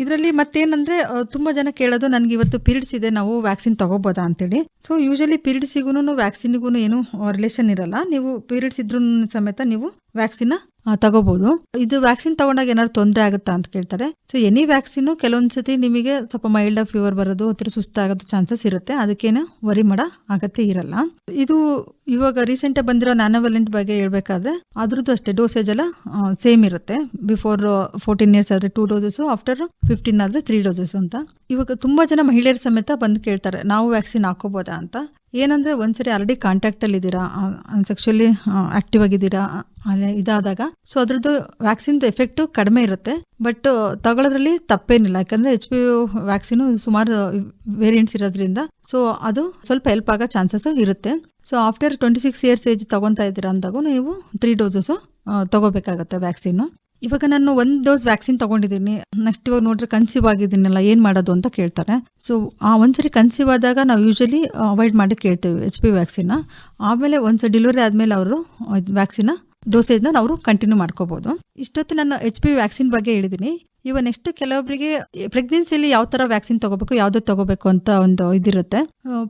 ಇದರಲ್ಲಿ ಮತ್ತೇನಂದ್ರೆ ತುಂಬ ಜನ ಕೇಳೋದು ನನಗೆ ಇವತ್ತು ಪೀರಿಯಡ್ಸ್ ಇದೆ, ನಾವು ವ್ಯಾಕ್ಸಿನ್ ತಗೋಬೋದಾ ಅಂತೇಳಿ. ಸೊ ಯೂಶಲಿ ಪೀರಿಯಡ್ಸಿಗೂ ವ್ಯಾಕ್ಸಿನ್ಗೂ ಏನು ರಿಲೇಷನ್ ಇರಲ್ಲ. ನೀವು ಪೀರಿಯಡ್ಸ್ ಇದ್ರೂ ಸಮೇತ ನೀವು ವ್ಯಾಕ್ಸಿನ್ ತಗೋಬಹುದು. ಇದು ವ್ಯಾಕ್ಸಿನ್ ತಗೊಂಡಾಗ ಏನಾದ್ರು ತೊಂದರೆ ಆಗುತ್ತಾ ಅಂತ ಕೇಳ್ತಾರೆ. ಸೊ ಎನಿ ವ್ಯಾಕ್ಸಿನ್ ಕೆಲವೊಂದ್ಸತಿ ನಿಮಗೆ ಸ್ವಲ್ಪ ಮೈಲ್ಡ್ ಫೀವರ್ ಬರೋದು ಅಥವಾ ಸುಸ್ತಾಗೋದು ಚಾನ್ಸಸ್ ಇರುತ್ತೆ. ಅದಕ್ಕೇನು ವರಿ ಮಾಡೋ ಅಗತ್ಯ ಇರಲ್ಲ. ಇದು ಇವಾಗ ರೀಸೆಂಟ್ ಬಂದಿರೋ ನ್ಯಾನೋವೆಲೆಂಟ್ ಬಗ್ಗೆ ಹೇಳ್ಬೇಕಾದ್ರೆ ಅದ್ರದ್ದು ಅಷ್ಟೇ ಡೋಸೇಜ್ ಎಲ್ಲ ಸೇಮ್ ಇರುತ್ತೆ. ಬಿಫೋರ್ 14 ಇಯರ್ಸ್ ಆದ್ರೆ 2 ಡೋಸಸ್, ಆಫ್ಟರ್ 15 ಆದ್ರೆ 3 ಡೋಸಸ್ ಅಂತ. ಇವಾಗ ತುಂಬಾ ಜನ ಮಹಿಳೆಯರು ಸಮೇತ ಬಂದು ಕೇಳ್ತಾರೆ ನಾವು ವ್ಯಾಕ್ಸಿನ್ ಹಾಕೋಬೋದಾ ಅಂತ. ಏನಂದ್ರೆ ಒಂದ್ಸರಿ ಆಲ್ರೆಡಿ ಕಾಂಟ್ಯಾಕ್ಟ್ ಅಲ್ಲಿ ಇದ್ದೀರಾ, ಸೆಕ್ಷುಲಿ ಆಕ್ಟಿವ್ ಆಗಿದ್ದೀರಾ ಇದಾದಾಗ ಸೊ ಅದ್ರದ್ದು ವ್ಯಾಕ್ಸಿನ್ ಎಫೆಕ್ಟ್ ಕಡಿಮೆ ಇರುತ್ತೆ. ಬಟ್ ತಗೊಳ್ಳೋದ್ರಲ್ಲಿ ತಪ್ಪೇನಿಲ್ಲ, ಯಾಕಂದ್ರೆ HPV ವ್ಯಾಕ್ಸಿನ್ ಸುಮಾರು ವೇರಿಯಂಟ್ಸ್ ಇರೋದ್ರಿಂದ ಸೊ ಅದು ಸ್ವಲ್ಪ ಹೆಲ್ಪ್ ಆಗೋ ಚಾನ್ಸಸ್ ಇರುತ್ತೆ. ಸೊ ಆಫ್ಟರ್ 26 ಇಯರ್ಸ್ ಏಜ್ ತಗೊಂತಾ ಇದ್ದೀರಾ ಅಂದಾಗ ನೀವು 3 ಡೋಸಸ್ ತಗೋಬೇಕಾಗತ್ತೆ ವ್ಯಾಕ್ಸಿನ್. ಇವಾಗ ನಾನು 1 ಡೋಸ್ ವ್ಯಾಕ್ಸಿನ್ ತಗೊಂಡಿದ್ದೀನಿ, ನೆಕ್ಸ್ಟ್ ಇವಾಗ ನೋಡ್ರೆ ಕನ್ಸೀವ್ ಆಗಿದ್ದೀನಲ್ಲ ಏನ್ ಮಾಡೋದು ಅಂತ ಕೇಳ್ತಾರೆ. ಸೊ ಒಂದ್ಸರಿ ಕನ್ಸೀವ್ ಆದಾಗ ನಾವು ಯೂಶಲಿ ಅವಾಯ್ಡ್ ಮಾಡಿ ಕೇಳ್ತೇವೆ HPV ವ್ಯಾಕ್ಸಿನ್. ಆಮೇಲೆ ಒಂದ್ಸರಿ ಡೆಲಿವರಿ ಆದ್ಮೇಲೆ ಅವರು ವ್ಯಾಕ್ಸಿನ್ ಡೋಸೇಜ್ನ ಅವರು ಕಂಟಿನ್ಯೂ ಮಾಡ್ಕೋಬಹುದು. ಇಷ್ಟೊತ್ತು ನಾನು HPV ವ್ಯಾಕ್ಸಿನ್ ಬಗ್ಗೆ ಹೇಳಿದ್ದೀನಿ. ಇವಾಗ ನೆಕ್ಸ್ಟ್ ಕೆಲವೊಬ್ಬರಿಗೆ ಪ್ರೆಗ್ನೆನ್ಸಿಲಿ ಯಾವ ತರ ವ್ಯಾಕ್ಸಿನ್ ತಗೋಬೇಕು, ಯಾವ್ದು ತಗೋಬೇಕು ಅಂತ ಒಂದು ಇದಿರುತ್ತೆ.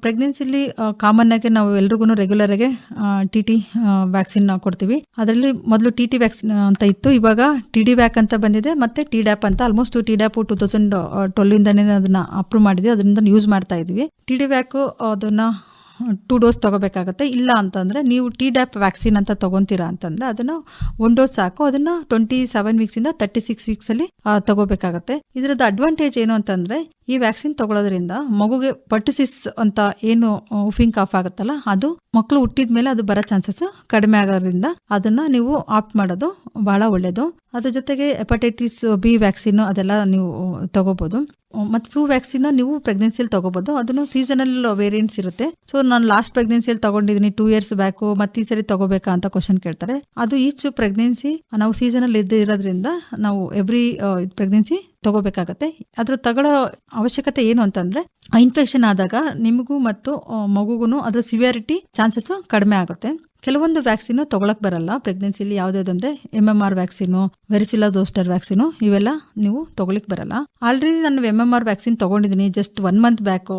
ಪ್ರೆಗ್ನೆನ್ಸಿಲಿ ಕಾಮನ್ ಆಗಿ ನಾವು ಎಲ್ರಿಗೂ ರೆಗ್ಯುಲರ್ ಆಗಿ TT ವ್ಯಾಕ್ಸಿನ್ ಕೊಡ್ತೀವಿ. ಅದರಲ್ಲಿ ಮೊದಲು TT ವ್ಯಾಕ್ಸಿನ್ ಅಂತ ಇತ್ತು, ಇವಾಗ TD ವ್ಯಾಕ್ ಅಂತ ಬಂದಿದೆ, ಮತ್ತೆ TDAP ಅಂತ. ಆಲ್ಮೋಸ್ಟ್ TDAP 2012 ಇಂದಾನೇ ಅದನ್ನ ಅಪ್ರೂವ್ ಮಾಡಿದ್ವಿ, ಅದರಿಂದ ಯೂಸ್ ಮಾಡ್ತಾ ಇದೀವಿ. TD ವ್ಯಾಕ್ ಅದನ್ನ 2 ಡೋಸ್ ತಗೋಬೇಕಾಗತ್ತೆ. ಇಲ್ಲ ಅಂತಂದ್ರೆ ನೀವು TDAP ವ್ಯಾಕ್ಸಿನ್ ಅಂತ ತಗೊಂತೀರಾ ಅಂತಂದ್ರೆ ಅದನ್ನ 1 ಡೋಸ್ ಸಾಕು. ಅದನ್ನ 27 ವೀಕ್ಸ್ ಇಂದ 36 ವೀಕ್ಸ್ ಅಲ್ಲಿ ತಗೋಬೇಕಾಗತ್ತೆ. ಇದರದ ಅಡ್ವಾಂಟೇಜ್ ಏನು ಅಂತಂದ್ರೆ ಈ ವ್ಯಾಕ್ಸಿನ್ ತಗೊಳ್ಳೋದ್ರಿಂದ ಮಗುಗೆ ಪರ್ಟುಸಿಸ್ ಅಂತ ಏನು ಉಫಿಂಗ್ ಕಾಫ್ ಆಗುತ್ತಲ್ಲ ಅದು ಮಕ್ಕಳು ಹುಟ್ಟಿದ್ಮೇಲೆ ಅದು ಬರೋ ಚಾನ್ಸಸ್ ಕಡಿಮೆ ಆಗೋದ್ರಿಂದ ಅದನ್ನ ನೀವು ಆಪ್ಟ್ ಮಾಡೋದು ಬಹಳ ಒಳ್ಳೇದು. ಅದ್ರ ಜೊತೆಗೆ ಹೆಪಟೈಟಿಸ್ B ವ್ಯಾಕ್ಸಿನ್ ಅದೆಲ್ಲ ನೀವು ತಗೋಬಹುದು. ಮತ್ತು ಫ್ಲೂ ವ್ಯಾಕ್ಸಿನ್ ನೀವು ಪ್ರೆಗ್ನೆನ್ಸಿಯಲ್ಲಿ ತಗೋಬಹುದು. ಅದನ್ನು ಸೀಸನಲ್ ವೇರಿಯಂಟ್ಸ್ ಇರುತ್ತೆ. ಸೊ ನಾನು ಲಾಸ್ಟ್ ಪ್ರೆಗ್ನೆನ್ಸಿಯಲ್ಲಿ ತಗೊಂಡಿದ್ದೀನಿ 2 ಇಯರ್ಸ್ ಬ್ಯಾಕು, ಮತ್ತೆ ಈ ಸರಿ ತಗೋಬೇಕಾ ಅಂತ ಕ್ವಶನ್ ಕೇಳ್ತಾರೆ. ಅದು ಈಚ್ ಪ್ರೆಗ್ನೆನ್ಸಿ ನಾವು ಸೀಸನಲ್ ಇರೋದ್ರಿಂದ ನಾವು ಎವ್ರಿ ಪ್ರೆಗ್ನೆನ್ಸಿ ತಗೋಬೇಕಾಗತ್ತೆ. ಅದ್ರ ತಗೊಳ್ಳೋ ಅವಶ್ಯಕತೆ ಏನು ಅಂತಂದ್ರೆ ಇನ್ಫೆಕ್ಷನ್ ಆದಾಗ ನಿಮಗೂ ಮತ್ತು ಮಗುಗೂ ಅದ್ರ ಸಿವಿಯಾರಿಟಿ ಚಾನ್ಸಸ್ ಕಡಿಮೆ ಆಗುತ್ತೆ. ಕೆಲವೊಂದು ವ್ಯಾಕ್ಸಿನ್ ತಗೊಳಕ್ ಬರಲ್ಲ ಪ್ರೆಗ್ನೆನ್ಸಿಲಿ, ಯಾವ್ದಾದಂದ್ರೆ MMR ವ್ಯಾಕ್ಸಿನು, ವೆರಿಸಿಲಾ ಝೋಸ್ಟರ್ ವ್ಯಾಕ್ಸಿನು, ಇವೆಲ್ಲ ನೀವು ತಗೊಳಿಕ್ ಬರಲ್ಲ. ಆಲ್ರೆಡಿ ನಾನು MMR ವ್ಯಾಕ್ಸಿನ್ ತಗೊಂಡಿದ್ದೀನಿ ಜಸ್ಟ್ 1 ಮಂತ್ ಬ್ಯಾಕು.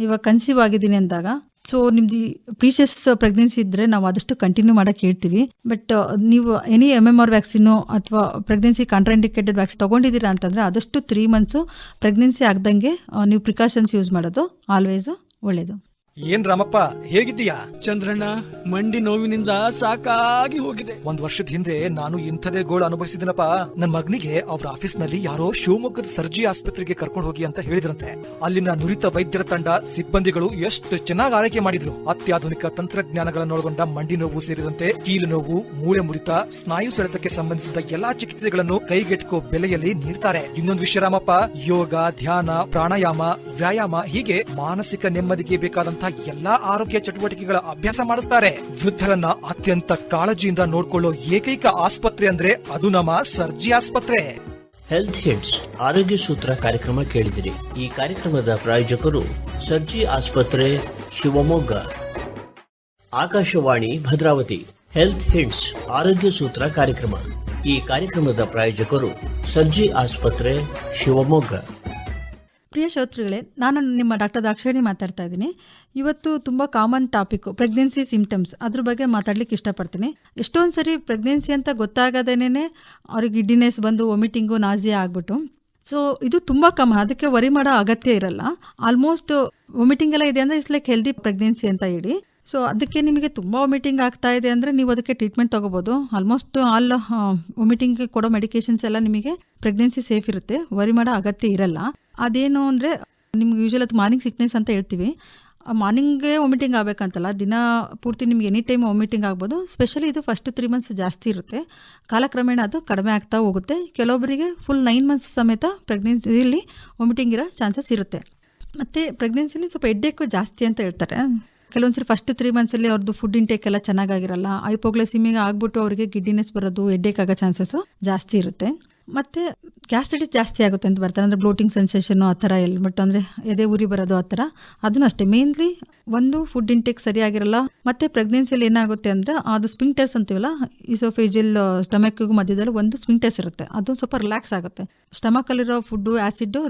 ಇವಾಗ ಕನ್ಸೀವ್ ಆಗಿದ್ದೀನಿ ಅಂದಾಗ ಸೊ ನಿಮ್ದು ಪ್ರೀಶಿಯಸ್ ಪ್ರೆಗ್ನೆನ್ಸಿ ಇದ್ರೆ ನಾವು ಆದಷ್ಟು ಕಂಟಿನ್ಯೂ ಮಾಡಕ್ ಹೇಳ್ತೀವಿ. ಬಟ್ ನೀವು ಎನಿ MMR ವ್ಯಾಕ್ಸಿನ್ ಅಥವಾ ಪ್ರೆಗ್ನೆನ್ಸಿ ಕಾಂಟ್ರಾಇಂಡಿಕೇಟೆಡ್ ವ್ಯಾಕ್ಸಿನ್ ತಗೊಂಡಿದ್ದೀರಾ ಅಂತಂದ್ರೆ ಆದಷ್ಟು 3 ಮಂತ್ಸ್ ಪ್ರೆಗ್ನೆನ್ಸಿ ಆಗ್ದಂಗೆ ನೀವು ಪ್ರಿಕಾಷನ್ಸ್ ಯೂಸ್ ಮಾಡೋದು ಆಲ್ವೇಸ್ ಒಳ್ಳೇದು. ಏನ್ ರಾಮಪ್ಪ ಹೇಗಿದ್ದೀಯಾ? ಚಂದ್ರಣ್ಣ, ಮಂಡಿ ನೋವಿನಿಂದ ಸಾಕಾಗಿ ಹೋಗಿದೆ. 1 ವರ್ಷದ ಹಿಂದೆ ನಾನು ಇಂಥದೇ ಗೋಳು ಅನುಭವಿಸಿದಿನಪ್ಪ. ನನ್ ಮಗನಿಗೆ ಅವ್ರ ಆಫೀಸ್ ನಲ್ಲಿ ಯಾರೋ ಶಿವಮೊಗ್ಗದ ಸರ್ಜಿ ಆಸ್ಪತ್ರೆಗೆ ಕರ್ಕೊಂಡು ಹೋಗಿ ಅಂತ ಹೇಳಿದ್ರಂತೆ. ಅಲ್ಲಿನ ನುರಿತ ವೈದ್ಯರ ತಂಡ ಸಿಬ್ಬಂದಿಗಳು ಎಷ್ಟು ಚೆನ್ನಾಗಿ ಆರೈಕೆ ಮಾಡಿದ್ರು. ಅತ್ಯಾಧುನಿಕ ತಂತ್ರಜ್ಞಾನಗಳನ್ನೊಳಗೊಂಡ ಮಂಡಿ ನೋವು ಸೇರಿದಂತೆ ಕೀಲು ನೋವು, ಮೂಳೆ ಮುರಿತ, ಸ್ನಾಯು ಸೆಳೆತಕ್ಕೆ ಸಂಬಂಧಿಸಿದ ಎಲ್ಲಾ ಚಿಕಿತ್ಸೆಗಳನ್ನು ಕೈಗೆಟುಕೋ ಬೆಲೆಯಲ್ಲಿ ನೀಡ್ತಾರೆ. ಇನ್ನೊಂದು ವಿಷಯ ರಾಮಪ್ಪ, ಯೋಗ, ಧ್ಯಾನ, ಪ್ರಾಣಾಯಾಮ, ವ್ಯಾಯಾಮ ಹೀಗೆ ಮಾನಸಿಕ ನೆಮ್ಮದಿಗೆ ಬೇಕಾದಂತ ಎಲ್ಲಾ ಆರೋಗ್ಯ ಚಟುವಟಿಕೆಗಳ ಅಭ್ಯಾಸ ಮಾಡಿಸ್ತಾರೆ. ವೃದ್ಧರನ್ನ ಅತ್ಯಂತ ಕಾಳಜಿಯಿಂದ ನೋಡ್ಕೊಳ್ಳೋ ಏಕೈಕ ಆಸ್ಪತ್ರೆ ಅಂದ್ರೆ ಅದು ನಮ್ಮ ಸರ್ಜಿ ಆಸ್ಪತ್ರೆ. ಹೆಲ್ತ್ ಹಿಟ್ಸ್ ಆರೋಗ್ಯ ಸೂತ್ರ ಕಾರ್ಯಕ್ರಮ ಕೇಳಿದಿರಿ. ಈ ಕಾರ್ಯಕ್ರಮದ ಪ್ರಾಯೋಜಕರು ಸರ್ಜಿ ಆಸ್ಪತ್ರೆ ಶಿವಮೊಗ್ಗ. ಆಕಾಶವಾಣಿ ಭದ್ರಾವತಿ. ಹೆಲ್ತ್ ಹಿಟ್ಸ್ ಆರೋಗ್ಯ ಸೂತ್ರ ಕಾರ್ಯಕ್ರಮ. ಈ ಕಾರ್ಯಕ್ರಮದ ಪ್ರಾಯೋಜಕರು ಸರ್ಜಿ ಆಸ್ಪತ್ರೆ ಶಿವಮೊಗ್ಗ. ಪ್ರಿಯ ಶ್ರೋತೃಗಳೇ, ನಾನು ನಿಮ್ಮ ಡಾಕ್ಟರ್ ದಾಕ್ಷಾಯಿಣಿ ಮಾತಾಡ್ತಾ ಇದ್ದೀನಿ. ಇವತ್ತು ತುಂಬ ಕಾಮನ್ ಟಾಪಿಕ್ ಪ್ರೆಗ್ನೆನ್ಸಿ ಸಿಂಪ್ಟಮ್ಸ್, ಅದ್ರ ಬಗ್ಗೆ ಮಾತಾಡ್ಲಿಕ್ಕೆ ಇಷ್ಟಪಡ್ತೀನಿ. ಎಷ್ಟೊಂದು ಸರಿ ಪ್ರೆಗ್ನೆನ್ಸಿ ಅಂತ ಗೊತ್ತಾಗದೇನೆ ಅವ್ರಿಗೆ ಗಿಡ್ಡಿನೆಸ್ ಬಂದು ವಾಮಿಟಿಂಗು, ನಾಸಿಯಾ ಆಗ್ಬಿಟ್ಟು ಸೊ ಇದು ತುಂಬ ಕಾಮನ್, ಅದಕ್ಕೆ ವರಿ ಮಾಡೋ ಅಗತ್ಯ ಇರಲ್ಲ. ಆಲ್ಮೋಸ್ಟ್ ವಾಮಿಟಿಂಗ್ ಎಲ್ಲ ಇದೆ ಅಂದರೆ ಇಟ್ಸ್ ಲೈಕ್ ಹೆಲ್ದಿ ಪ್ರೆಗ್ನೆನ್ಸಿ ಅಂತ ಹೇಳಿ. ಸೊ ಅದಕ್ಕೆ ನಿಮಗೆ ತುಂಬ ವಾಮಿಟಿಂಗ್ ಆಗ್ತಾ ಇದೆ ಅಂದರೆ ನೀವು ಅದಕ್ಕೆ ಟ್ರೀಟ್ಮೆಂಟ್ ತೊಗೋಬೋದು. ಆಲ್ಮೋಸ್ಟ್ ಆಲ್ ವಾಮಿಟಿಂಗ್ ಕೊಡೋ ಮೆಡಿಕೇಶನ್ಸ್ ಎಲ್ಲ ನಿಮಗೆ ಪ್ರೆಗ್ನೆನ್ಸಿ ಸೇಫ್ ಇರುತ್ತೆ, ವರಿ ಮಾಡೋ ಅಗತ್ಯ ಇರಲ್ಲ. ಅದೇನು ಅಂದರೆ ನಿಮ್ಗೆ ಯೂಶಲ್ ಅದು ಮಾರ್ನಿಂಗ್ ಸಿಕ್ನೆಸ್ ಅಂತ ಹೇಳ್ತೀವಿ. ಮಾರ್ನಿಂಗೇ ವಾಮಿಟಿಂಗ್ ಆಗಬೇಕಂತಲ್ಲ, ದಿನ ಪೂರ್ತಿ ನಿಮ್ಗೆ ಎನಿ ಟೈಮ್ ವಾಮಿಟಿಂಗ್ ಆಗ್ಬೋದು. ಸ್ಪೆಷಲಿ ಇದು ಫಸ್ಟ್ 3 ಮಂತ್ಸ್ ಜಾಸ್ತಿ ಇರುತ್ತೆ, ಕಾಲಕ್ರಮೇಣ ಅದು ಕಡಿಮೆ ಆಗ್ತಾ ಹೋಗುತ್ತೆ. ಕೆಲವೊಬ್ಬರಿಗೆ ಫುಲ್ 9 ಮಂತ್ಸ್ ಸಮೇತ ಪ್ರೆಗ್ನೆನ್ಸಿಯಲ್ಲಿ ವಾಮಿಟಿಂಗ್ ಇರೋ ಚಾನ್ಸಸ್ ಇರುತ್ತೆ. ಮತ್ತು ಪ್ರೆಗ್ನೆನ್ಸಿಲಿ ಸ್ವಲ್ಪ ಹೆಡ್ಡೇಕು ಜಾಸ್ತಿ ಅಂತ ಹೇಳ್ತಾರೆ. ಕೆಲವೊಂದ್ಸರಿ ಫಸ್ಟ್ 3 ಮಂತ್ಸಲ್ಲಿ ಅವ್ರದ್ದು ಫುಡ್ ಇಂಟೇಕ್ ಎಲ್ಲ ಚೆನ್ನಾಗಿರಲ್ಲ, ಹೈಪೋಗ್ಲೈಸಿಮಿಯಾ ಆಗ್ಬಿಟ್ಟು ಅವರಿಗೆ ಗಿಡ್ಡಿನೆಸ್ ಬರೋದು, ಹೆಡ್ಡೇಕ್ ಆಗೋ ಚಾನ್ಸಸ್ಸು ಜಾಸ್ತಿ ಇರುತ್ತೆ. ಮತ್ತು ಗ್ಯಾಸ್ಟ್ರೈಟಿಸ್ ಜಾಸ್ತಿ ಆಗುತ್ತೆ ಅಂತ ಬರ್ತಾರೆ, ಅಂದರೆ ಬ್ಲೋಟಿಂಗ್ ಸೆನ್ಸೇಷನು ಆ ಥರ ಎಲ್ಲ, ಬಟ್ ಅಂದರೆ ಎದೆ ಉರಿ ಬರೋದು ಆ ಥರ, ಅದನ್ನು ಅಷ್ಟೇ. ಮೇನ್ಲಿ ಒಂದು ಫುಡ್ ಇಂಟೇಕ್ ಸರಿಯಾಗಿರಲ್ಲ, ಮತ್ತು ಪ್ರೆಗ್ನೆನ್ಸಿಯಲ್ಲಿ ಏನಾಗುತ್ತೆ ಅಂದರೆ ಅದು ಸ್ಪಿಂಕ್ಟರ್ಸ್ ಅಂತೀವಲ್ಲ, ಈಸೋಫೇಜಿಯಲ್ ಸ್ಟಮಕ್ಕಿಗೂ ಮಧ್ಯದಲ್ಲಿ ಒಂದು ಸ್ಪಿಂಕ್ಟರ್ಸ್ ಇರುತ್ತೆ, ಅದು ಸ್ವಲ್ಪ ರಿಲ್ಯಾಕ್ಸ್ ಆಗುತ್ತೆ. ಸ್ಟಮಕಲ್ಲಿರೋ ಫುಡ್ಡು ಆ್ಯಸಿಡ್ಡು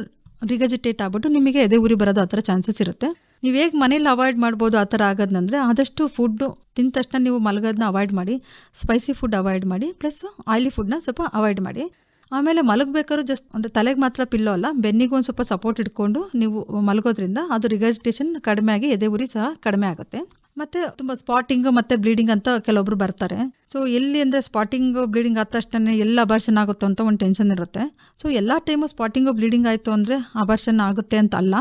ರಿಗಜಿಟೇಟ್ ಆಗ್ಬಿಟ್ಟು ನಿಮಗೆ ಎದೆ ಉರಿ ಬರೋದು ಆ ಥರ ಚಾನ್ಸಸ್ ಇರುತ್ತೆ. ನೀವು ಹೇಗೆ ಮನೇಲಿ ಅವಾಯ್ಡ್ ಮಾಡ್ಬೋದು ಆ ಥರ ಆಗೋದಂದರೆ, ಆದಷ್ಟು ಫುಡ್ಡು ತಿಂದ ತಕ್ಷಣ ನೀವು ಮಲಗೋದನ್ನ ಅವಾಯ್ಡ್ ಮಾಡಿ, ಸ್ಪೈಸಿ ಫುಡ್ ಅವಾಯ್ಡ್ ಮಾಡಿ, ಪ್ಲಸ್ ಆಯಿಲಿ ಫುಡ್ನ ಸ್ವಲ್ಪ ಅವಾಯ್ಡ್ ಮಾಡಿ. ಆಮೇಲೆ ಮಲಗಬೇಕಾದ್ರೂ ಜಸ್ಟ್ ಅಂದರೆ ತಲೆಗೆ ಮಾತ್ರ ಪಿಲ್ಲೋ ಅಲ್ಲ, ಬೆನ್ನಿಗೂ ಒಂದು ಸ್ವಲ್ಪ ಸಪೋರ್ಟ್ ಇಟ್ಕೊಂಡು ನೀವು ಮಲಗೋದ್ರಿಂದ ಅದು ರಿಗಜಿಟೇಷನ್ ಕಡಿಮೆ ಆಗಿ ಎದೆ ಉರಿ ಸಹ ಕಡಿಮೆ ಆಗುತ್ತೆ. ಮತ್ತು ತುಂಬ ಸ್ಪಾಟಿಂಗ್ ಮತ್ತು ಬ್ಲೀಡಿಂಗ್ ಅಂತ ಕೆಲವೊಬ್ರು ಬರ್ತಾರೆ. ಸೊ ಎಲ್ಲಿ ಅಂದರೆ ಸ್ಪಾಟಿಂಗ್ ಬ್ಲೀಡಿಂಗ್ ಆದ ತಕ್ಷಣ ಎಲ್ಲ ಅಬಾರ್ಷನ್ ಆಗುತ್ತೋ ಅಂತ ಒಂದು ಟೆನ್ಷನ್ ಇರುತ್ತೆ. ಸೊ ಎಲ್ಲ ಟೈಮು ಸ್ಪಾಟಿಂಗು ಬ್ಲೀಡಿಂಗ್ ಆಯಿತು ಅಂದರೆ ಅಬಾರ್ಷನ್ ಆಗುತ್ತೆ ಅಂತ ಅಲ್ಲ.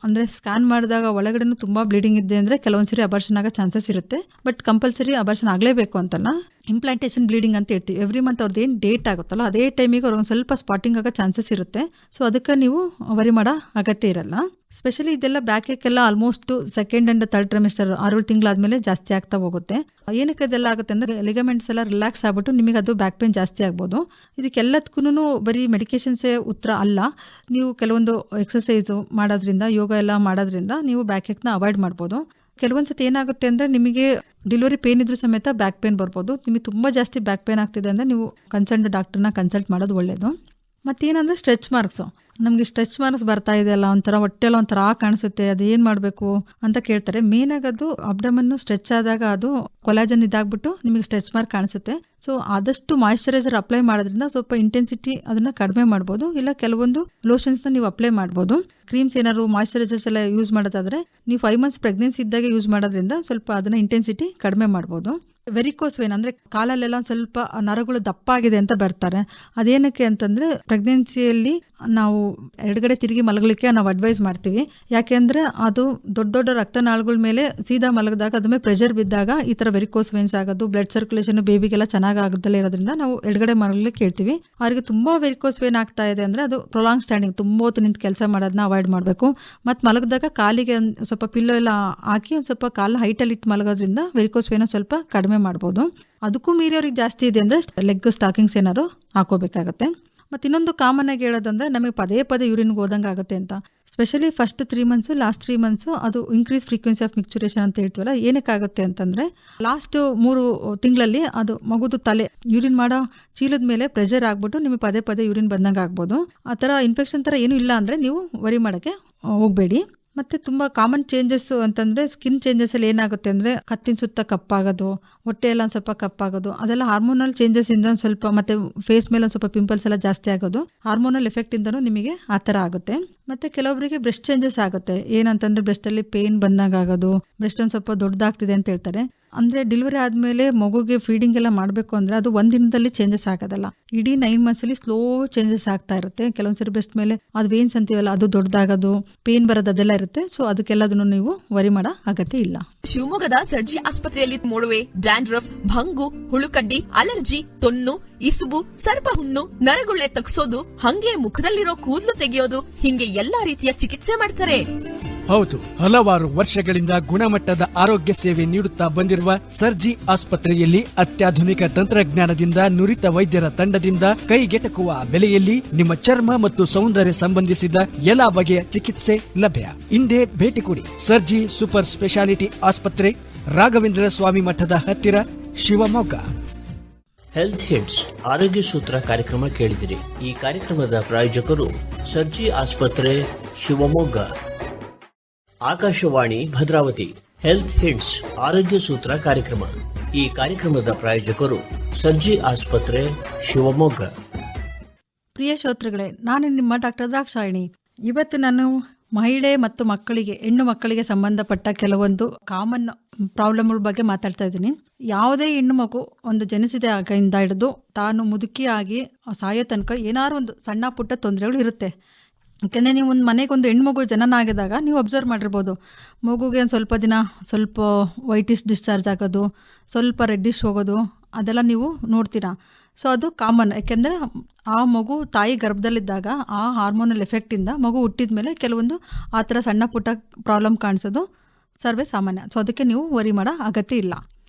ಅಂದರೆ ಸ್ಕ್ಯಾನ್ ಮಾಡಿದಾಗ ಒಳಗಡೆನೂ ತುಂಬ ಬ್ಲೀಡಿಂಗ್ ಇದೆ ಅಂದರೆ ಕೆಲವೊಂದು ಸರಿ ಅಬಾರ್ಷನ್ ಆಗೋ ಚಾನ್ಸಸ್ ಇರುತ್ತೆ. ಬಟ್ ಕಂಪಲ್ಸರಿ ಅಬಾರ್ಷನ್ ಆಗಲೇಬೇಕು ಅಂತಲ್ಲ. ಇಂಪ್ಲಾಂಟೇಷನ್ ಬ್ಲೀಡಿಂಗ್ ಅಂತ ಹೇಳ್ತೀವಿ. ಎವ್ರಿ ಮಂತ್ ಅವ್ರದ್ದು ಏನು ಡೇಟ್ ಆಗುತ್ತಲ್ಲ ಅದೇ ಟೈಮಿಗೆ ಅವ್ರಿಗೆ ಒಂದು ಸ್ವಲ್ಪ ಸ್ಪಾಟಿಂಗ್ ಆಗೋ ಚಾನ್ಸಸ್ ಇರುತ್ತೆ. ಸೊ ಅದಕ್ಕೆ ನೀವು ವರಿ ಮಾಡೋ ಅಗತ್ಯ ಇರಲ್ಲ. ಸ್ಪೆಷಲಿ ಇದೆಲ್ಲ ಬ್ಯಾಕೆಲ್ಲ almost second and third trimester 6 ತಿಂಗಳಾದ್ಮೇಲೆ ಜಾಸ್ತಿ ಆಗ್ತಾ ಹೋಗುತ್ತೆ. ಏನಕ್ಕೆ ಅದೆಲ್ಲ ಆಗುತ್ತೆ ಅಂದರೆ ಲಿಗಮೆಂಟ್ಸ್ ಎಲ್ಲ ರಿಲ್ಯಾಕ್ಸ್ ಆಗ್ಬಿಟ್ಟು ನಿಮಗೆ ಅದು ಬ್ಯಾಕ್ ಪೇನ್ ಜಾಸ್ತಿ ಆಗ್ಬೋದು. ಇದಕ್ಕೆಲ್ಲದಕ್ಕೂ ಬರೀ ಮೆಡಿಕೇಶನ್ಸೇ ಉತ್ತರ ಅಲ್ಲ. ನೀವು ಕೆಲವೊಂದು ಎಕ್ಸಸೈಸು ಮಾಡೋದ್ರಿಂದ, ಯೋಗ ಎಲ್ಲ ಮಾಡೋದ್ರಿಂದ ನೀವು ಬ್ಯಾಕ್ ಏಕ್ನ ಅವಾಯ್ಡ್ ಮಾಡ್ಬೋದು. ಕೆಲವೊಂದು ಸತಿ ಏನಾಗುತ್ತೆ ಅಂದರೆ ನಿಮಗೆ ಡೆಲಿವರಿ ಪೇನ್ ಇದ್ರೂ ಸಮೇತ ಬ್ಯಾಕ್ ಪೇನ್ ಬರ್ಬೋದು. ನಿಮಗೆ ತುಂಬ ಜಾಸ್ತಿ ಬ್ಯಾಕ್ ಪೇನ್ ಆಗ್ತಿದೆ ಅಂದರೆ ನೀವು ಕನ್ಸರ್ನ್ಡ್ ಡಾಕ್ಟರ್ನ ಕನ್ಸಲ್ಟ್ ಮಾಡೋದು ಒಳ್ಳೆಯದು. ಮತ್ತೇನಂದರೆ ಸ್ಟ್ರೆಚ್ ಮಾರ್ಕ್ಸು. ನಮಗೆ ಸ್ಟ್ರೆಚ್ ಮಾರ್ಕ್ಸ್ ಬರ್ತಾ ಇದೆಯಲ್ಲ, ಒಂಥರ ಹೊಟ್ಟೆಲ್ಲ ಒಂಥರ ಕಾಣಿಸುತ್ತೆ, ಅದು ಏನು ಮಾಡಬೇಕು ಅಂತ ಕೇಳ್ತಾರೆ. ಮೇನಾಗಿ ಅದು ಅಬ್ಡಮನ್ನು ಸ್ಟ್ರೆಚ್ ಆದಾಗ ಅದು ಕೊಲಾಜನ್ ಇದಾಗ್ಬಿಟ್ಟು ನಿಮಗೆ ಸ್ಟ್ರೆಚ್ ಮಾರ್ಕ್ ಕಾಣಿಸುತ್ತೆ. ಸೊ ಆದಷ್ಟು ಮಾಯಿಶ್ಚರೈಸರ್ ಅಪ್ಲೈ ಮಾಡೋದ್ರಿಂದ ಸ್ವಲ್ಪ ಇಂಟೆನ್ಸಿಟಿ ಅದನ್ನು ಕಡಿಮೆ ಮಾಡ್ಬೋದು. ಇಲ್ಲ ಕೆಲವೊಂದು ಲೋಷನ್ಸ್ನ ನೀವು ಅಪ್ಲೈ ಮಾಡ್ಬೋದು. ಕ್ರೀಮ್ಸ್ ಏನಾದ್ರು ಮಾಯಿಶ್ಚರೈಸರ್ಸ್ ಎಲ್ಲ ಯೂಸ್ ಮಾಡೋದಾದರೆ ನೀವು 5 ಮಂತ್ಸ್ ಪ್ರೆಗ್ನೆನ್ಸಿ ಇದ್ದಾಗ ಯೂಸ್ ಮಾಡೋದ್ರಿಂದ ಸ್ವಲ್ಪ ಅದನ್ನು ಇಂಟೆನ್ಸಿಟಿ ಕಡಿಮೆ ಮಾಡ್ಬೋದು. ವೆರಿಕೋಸ್ ವೇನ್ ಅಂದರೆ ಕಾಲಲ್ಲೆಲ್ಲ ಸ್ವಲ್ಪ ನರಗಳು ದಪ್ಪ ಆಗಿದೆ ಅಂತ ಬರ್ತಾರೆ. ಅದೇನಕ್ಕೆ ಅಂತಂದರೆ ಪ್ರೆಗ್ನೆನ್ಸಿಯಲ್ಲಿ ನಾವು ಎಡಗಡೆ ತಿರುಗಿ ಮಲಗಲಿಕ್ಕೆ ನಾವು ಅಡ್ವೈಸ್ ಮಾಡ್ತೀವಿ. ಯಾಕೆಂದರೆ ಅದು ದೊಡ್ಡ ದೊಡ್ಡ ರಕ್ತನಾಳಗಳ ಮೇಲೆ ಸೀದಾ ಮಲಗಿದಾಗ ಅದ್ರ ಮೇಲೆ ಪ್ರೆಷರ್ ಬಿದ್ದಾಗ ಈ ಥರ ವೆರಿಕೋಸ್ ವೇನ್ಸ್ ಆಗೋದು, ಬ್ಲಡ್ ಸರ್ಕ್ಯುಲೇಷನ್ ಬೇಬಿಗೆಲ್ಲ ಚೆನ್ನಾಗಿ ಆಗದಲ್ಲೇ ಇರೋದ್ರಿಂದ ನಾವು ಎಡಗಡೆ ಮಲಗಲಿಕ್ಕೆ ಹೇಳ್ತೀವಿ. ಅವರಿಗೆ ತುಂಬ ವೆರಿಕೋಸ್ ವೇನ್ ಆಗ್ತಾ ಇದೆ ಅಂದರೆ ಅದು ಪ್ರೊಲಾಂಗ್ ಸ್ಟ್ಯಾಂಡಿಂಗ್, ತುಂಬ ಹೊತ್ತು ನಿಂತು ಕೆಲಸ ಮಾಡೋದನ್ನ ಅವಾಯ್ಡ್ ಮಾಡಬೇಕು. ಮತ್ತು ಮಲಗಿದಾಗ ಕಾಲಿಗೆ ಸ್ವಲ್ಪ ಪಿಲ್ಲೋ ಎಲ್ಲ ಹಾಕಿ ಒಂದು ಸ್ವಲ್ಪ ಕಾಲು ಹೈಟಲ್ಲಿ ಇಟ್ಟು ಮಲಗೋದ್ರಿಂದ ವೆರಿಕೋಸ್ ವೇನ ಸ್ವಲ್ಪ ಕಡಿಮೆ ಮಾಡ್ಬೋದು. ಅದಕ್ಕೂ ಮೀರಿ ಅವ್ರಿಗೆ ಜಾಸ್ತಿ ಇದೆ ಅಂದರೆ ಲೆಗ್ ಸ್ಟಾಕಿಂಗ್ಸ್ ಏನಾದ್ರು ಹಾಕೋಬೇಕಾಗತ್ತೆ. ಮತ್ತು ಇನ್ನೊಂದು ಕಾಮನ್ ಆಗಿ ಹೇಳೋದಂದ್ರೆ ನಮಗೆ ಪದೇ ಪದೇ ಯೂರಿನ್ಗೆ ಹೋದಂಗೆ ಆಗುತ್ತೆ ಅಂತ. Specially first 3 months, last 3 months ಅದು ಇನ್ಕ್ರೀಸ್ ಫ್ರೀಕ್ವೆನ್ಸಿ ಆಫ್ ಮಿಕ್ಚುರೇಷನ್ ಅಂತ ಹೇಳ್ತೀವಲ್ಲ. ಏನಕ್ಕಾಗುತ್ತೆ ಅಂತಂದರೆ ಲಾಸ್ಟ್ 3 ತಿಂಗಳಲ್ಲಿ ಅದು ಮಗುದು ತಲೆ ಯೂರಿನ್ ಮಾಡೋ ಚೀಲದ ಮೇಲೆ ಪ್ರೆಷರ್ ಆಗ್ಬಿಟ್ಟು ನಿಮಗೆ ಪದೇ ಪದೇ ಯೂರಿನ್ ಬಂದಂಗೆ ಆಗ್ಬೋದು. ಆ ಥರ ಇನ್ಫೆಕ್ಷನ್ ಥರ ಏನೂ ಇಲ್ಲ ಅಂದರೆ ನೀವು ವರಿ ಮಾಡೋಕ್ಕೆ ಹೋಗಬೇಡಿ. ಮತ್ತು ತುಂಬ ಕಾಮನ್ ಚೇಂಜಸ್ಸು ಅಂತಂದರೆ ಸ್ಕಿನ್ ಚೇಂಜಸ್ಸಲ್ಲಿ ಏನಾಗುತ್ತೆ ಅಂದರೆ ಕತ್ತಿನ ಸುತ್ತ ಕಪ್ಪಾಗೋದು, ಹೊಟ್ಟೆ ಎಲ್ಲ ಒಂದು ಸ್ವಲ್ಪ ಕಪ್ಪಾಗೋದು, ಅದೆಲ್ಲ ಹಾರ್ಮೋನಲ್ ಚೇಂಜಸ್ಸಿಂದ ಒಂದು ಸ್ವಲ್ಪ, ಮತ್ತು ಫೇಸ್ ಮೇಲೆ ಒಂದು ಸ್ವಲ್ಪ ಪಿಂಪಲ್ಸ್ ಎಲ್ಲ ಜಾಸ್ತಿ ಆಗೋದು ಹಾರ್ಮೋನಲ್ ಎಫೆಕ್ಟಿಂದನೂ ನಿಮಗೆ ಆ ಥರ ಆಗುತ್ತೆ. ಮತ್ತು ಕೆಲವೊಬ್ಬರಿಗೆ ಬ್ರೆಸ್ಟ್ ಚೇಂಜಸ್ ಆಗುತ್ತೆ. ಏನಂತಂದರೆ ಬ್ರೆಸ್ಟಲ್ಲಿ ಪೇನ್ ಬಂದಾಗ ಆಗೋದು, ಬ್ರೆಸ್ಟ್ ಒಂದು ಸ್ವಲ್ಪ ದೊಡ್ಡದಾಗ್ತಿದೆ ಅಂತ ಹೇಳ್ತಾರೆ. ಅಂದರೆ ಡೆಲಿವರಿ ಆದಮೇಲೆ ಮಗುಗೆ ಫೀಡಿಂಗ್ ಎಲ್ಲ ಮಾಡಬೇಕು ಅಂದರೆ ಅದು ಒಂದು ದಿನದಲ್ಲಿ ಚೇಂಜಸ್ ಆಗೋದಲ್ಲ, ಇಡೀ 9 ಮಂತ್ಸಲ್ಲಿ ಸ್ಲೋ ಚೇಂಜಸ್ ಆಗ್ತಾ ಇರುತ್ತೆ. ಕೆಲವೊಂದ್ಸರಿ ಬ್ರೆಸ್ಟ್ ಮೇಲೆ ಅದು ವೇನ್ಸ್ ಅಂತೀವಲ್ಲ ಅದು ದೊಡ್ಡದಾಗೋದು, ಪೇನ್ ಬರೋದು ಅದೆಲ್ಲ ಇರುತ್ತೆ. ಸೊ ಅದಕ್ಕೆಲ್ಲದನ್ನು ನೀವು ವರಿ ಮಾಡೋ ಅಗತ್ಯ ಇಲ್ಲ. ಶಿವಮೊಗ್ಗದ ಸರ್ಜಿ ಆಸ್ಪತ್ರೆಯಲ್ಲಿ ಮೊಡವೆ, ಡ್ಯಾಂಡ್ರಫ್, ಭಂಗು, ಹುಳುಕಡ್ಡಿ, ಅಲರ್ಜಿ, ತೊನ್ನು, ಇಸುಬು, ಸರ್ಪ ಹುಣ್ಣು, ನರಗುಳ್ಳೆ ತಗ್ಸೋದು, ಹಂಗೆ ಮುಖದಲ್ಲಿರೋ ಕೂದಲು ತೆಗೆಯೋದು, ಹಿಂಗೆ ಎಲ್ಲಾ ರೀತಿಯ ಚಿಕಿತ್ಸೆ ಮಾಡ್ತಾರೆ. ಹೌದು, ಹಲವಾರು ವರ್ಷಗಳಿಂದ ಗುಣಮಟ್ಟದ ಆರೋಗ್ಯ ಸೇವೆ ನೀಡುತ್ತಾ ಬಂದಿರುವ ಸರ್ಜಿ ಆಸ್ಪತ್ರೆಯಲ್ಲಿ ಅತ್ಯಾಧುನಿಕ ತಂತ್ರಜ್ಞಾನದಿಂದ ನುರಿತ ವೈದ್ಯರ ತಂಡದಿಂದ ಕೈಗೆಟಕುವ ಬೆಲೆಯಲ್ಲಿ ನಿಮ್ಮ ಚರ್ಮ ಮತ್ತು ಸೌಂದರ್ಯ ಸಂಬಂಧಿಸಿದ ಎಲ್ಲಾ ಬಗೆಯ ಚಿಕಿತ್ಸೆ ಲಭ್ಯ. ಇಂದೇ ಭೇಟಿ ಕೊಡಿ ಸರ್ಜಿ ಸೂಪರ್ ಸ್ಪೆಷಾಲಿಟಿ ಆಸ್ಪತ್ರೆ, ರಾಘವೇಂದ್ರ ಸ್ವಾಮಿ ಮಠದ ಹತ್ತಿರ, ಶಿವಮೊಗ್ಗ. ಹೆಲ್ತ್ ಹಿಟ್ಸ್ ಆರೋಗ್ಯ ಸೂತ್ರ ಕಾರ್ಯಕ್ರಮ ಕೇಳಿದಿರಿ. ಈ ಕಾರ್ಯಕ್ರಮದ ಪ್ರಾಯೋಜಕರು ಸರ್ಜಿ ಆಸ್ಪತ್ರೆ, ಶಿವಮೊಗ್ಗ. ಆಕಾಶವಾಣಿ ಭದ್ರಾವತಿ. ಹೆಲ್ತ್ ಹಿಟ್ಸ್ ಆರೋಗ್ಯ ಸೂತ್ರ ಕಾರ್ಯಕ್ರಮ. ಈ ಕಾರ್ಯಕ್ರಮದ ಪ್ರಾಯೋಜಕರು ಸರ್ಜಿ ಆಸ್ಪತ್ರೆ, ಶಿವಮೊಗ್ಗ. ಪ್ರಿಯ ಶ್ರೋತೃಗಳೇ, ನಾನು ನಿಮ್ಮ ಡಾಕ್ಟರ್ ದ್ರಾಕ್ಷಾಯಿಣಿ. ಇವತ್ತು ನಾನು ಮಹಿಳೆ ಮತ್ತು ಮಕ್ಕಳಿಗೆ, ಹೆಣ್ಣು ಮಕ್ಕಳಿಗೆ ಸಂಬಂಧಪಟ್ಟ ಕೆಲವೊಂದು ಕಾಮನ್ ಪ್ರಾಬ್ಲಮ್ಗಳ ಬಗ್ಗೆ ಮಾತಾಡ್ತಾ ಇದ್ದೀನಿ. ಯಾವುದೇ ಹೆಣ್ಣು ಮಗು ಒಂದು ಜನಿಸಿದ ಆಗಿಂದ ಹಿಡಿದು ತಾನು ಮುದುಕಿಯಾಗಿ ಸಾಯೋ ತನಕ ಏನಾದ್ರು ಒಂದು ಸಣ್ಣ ಪುಟ್ಟ ತೊಂದರೆಗಳು ಇರುತ್ತೆ. ಯಾಕೆಂದರೆ ನೀವು ಒಂದು ಮನೆಗೆ ಒಂದು ಹೆಣ್ಮಗು ಜನನ ಆಗಿದಾಗ ನೀವು ಅಬ್ಸರ್ವ್ ಮಾಡಿರ್ಬೋದು, ಮಗುಗೆ ಒಂದು ಸ್ವಲ್ಪ ದಿನ ಸ್ವಲ್ಪ ವೈಟಿಶ್ ಡಿಸ್ಚಾರ್ಜ್ ಆಗೋದು, ಸ್ವಲ್ಪ ರೆಡ್ಡಿಶ್ ಹೋಗೋದು, ಅದೆಲ್ಲ ನೀವು ನೋಡ್ತೀರಾ. ಸೊ ಅದು ಕಾಮನ್. ಯಾಕೆಂದರೆ ಆ ಮಗು ತಾಯಿ ಗರ್ಭದಲ್ಲಿದ್ದಾಗ ಆ ಹಾರ್ಮೋನಲ್ ಎಫೆಕ್ಟಿಂದ ಮಗು ಹುಟ್ಟಿದ ಮೇಲೆ ಕೆಲವೊಂದು ಆ ಥರ ಸಣ್ಣ ಪುಟ್ಟ ಪ್ರಾಬ್ಲಮ್ ಕಾಣಿಸೋದು ಸರ್ವೇ ಸಾಮಾನ್ಯ. ಸೊ ಅದಕ್ಕೆ ನೀವು ವರಿ ಮಾಡೋ ಅಗತ್ಯ ಇಲ್ಲ.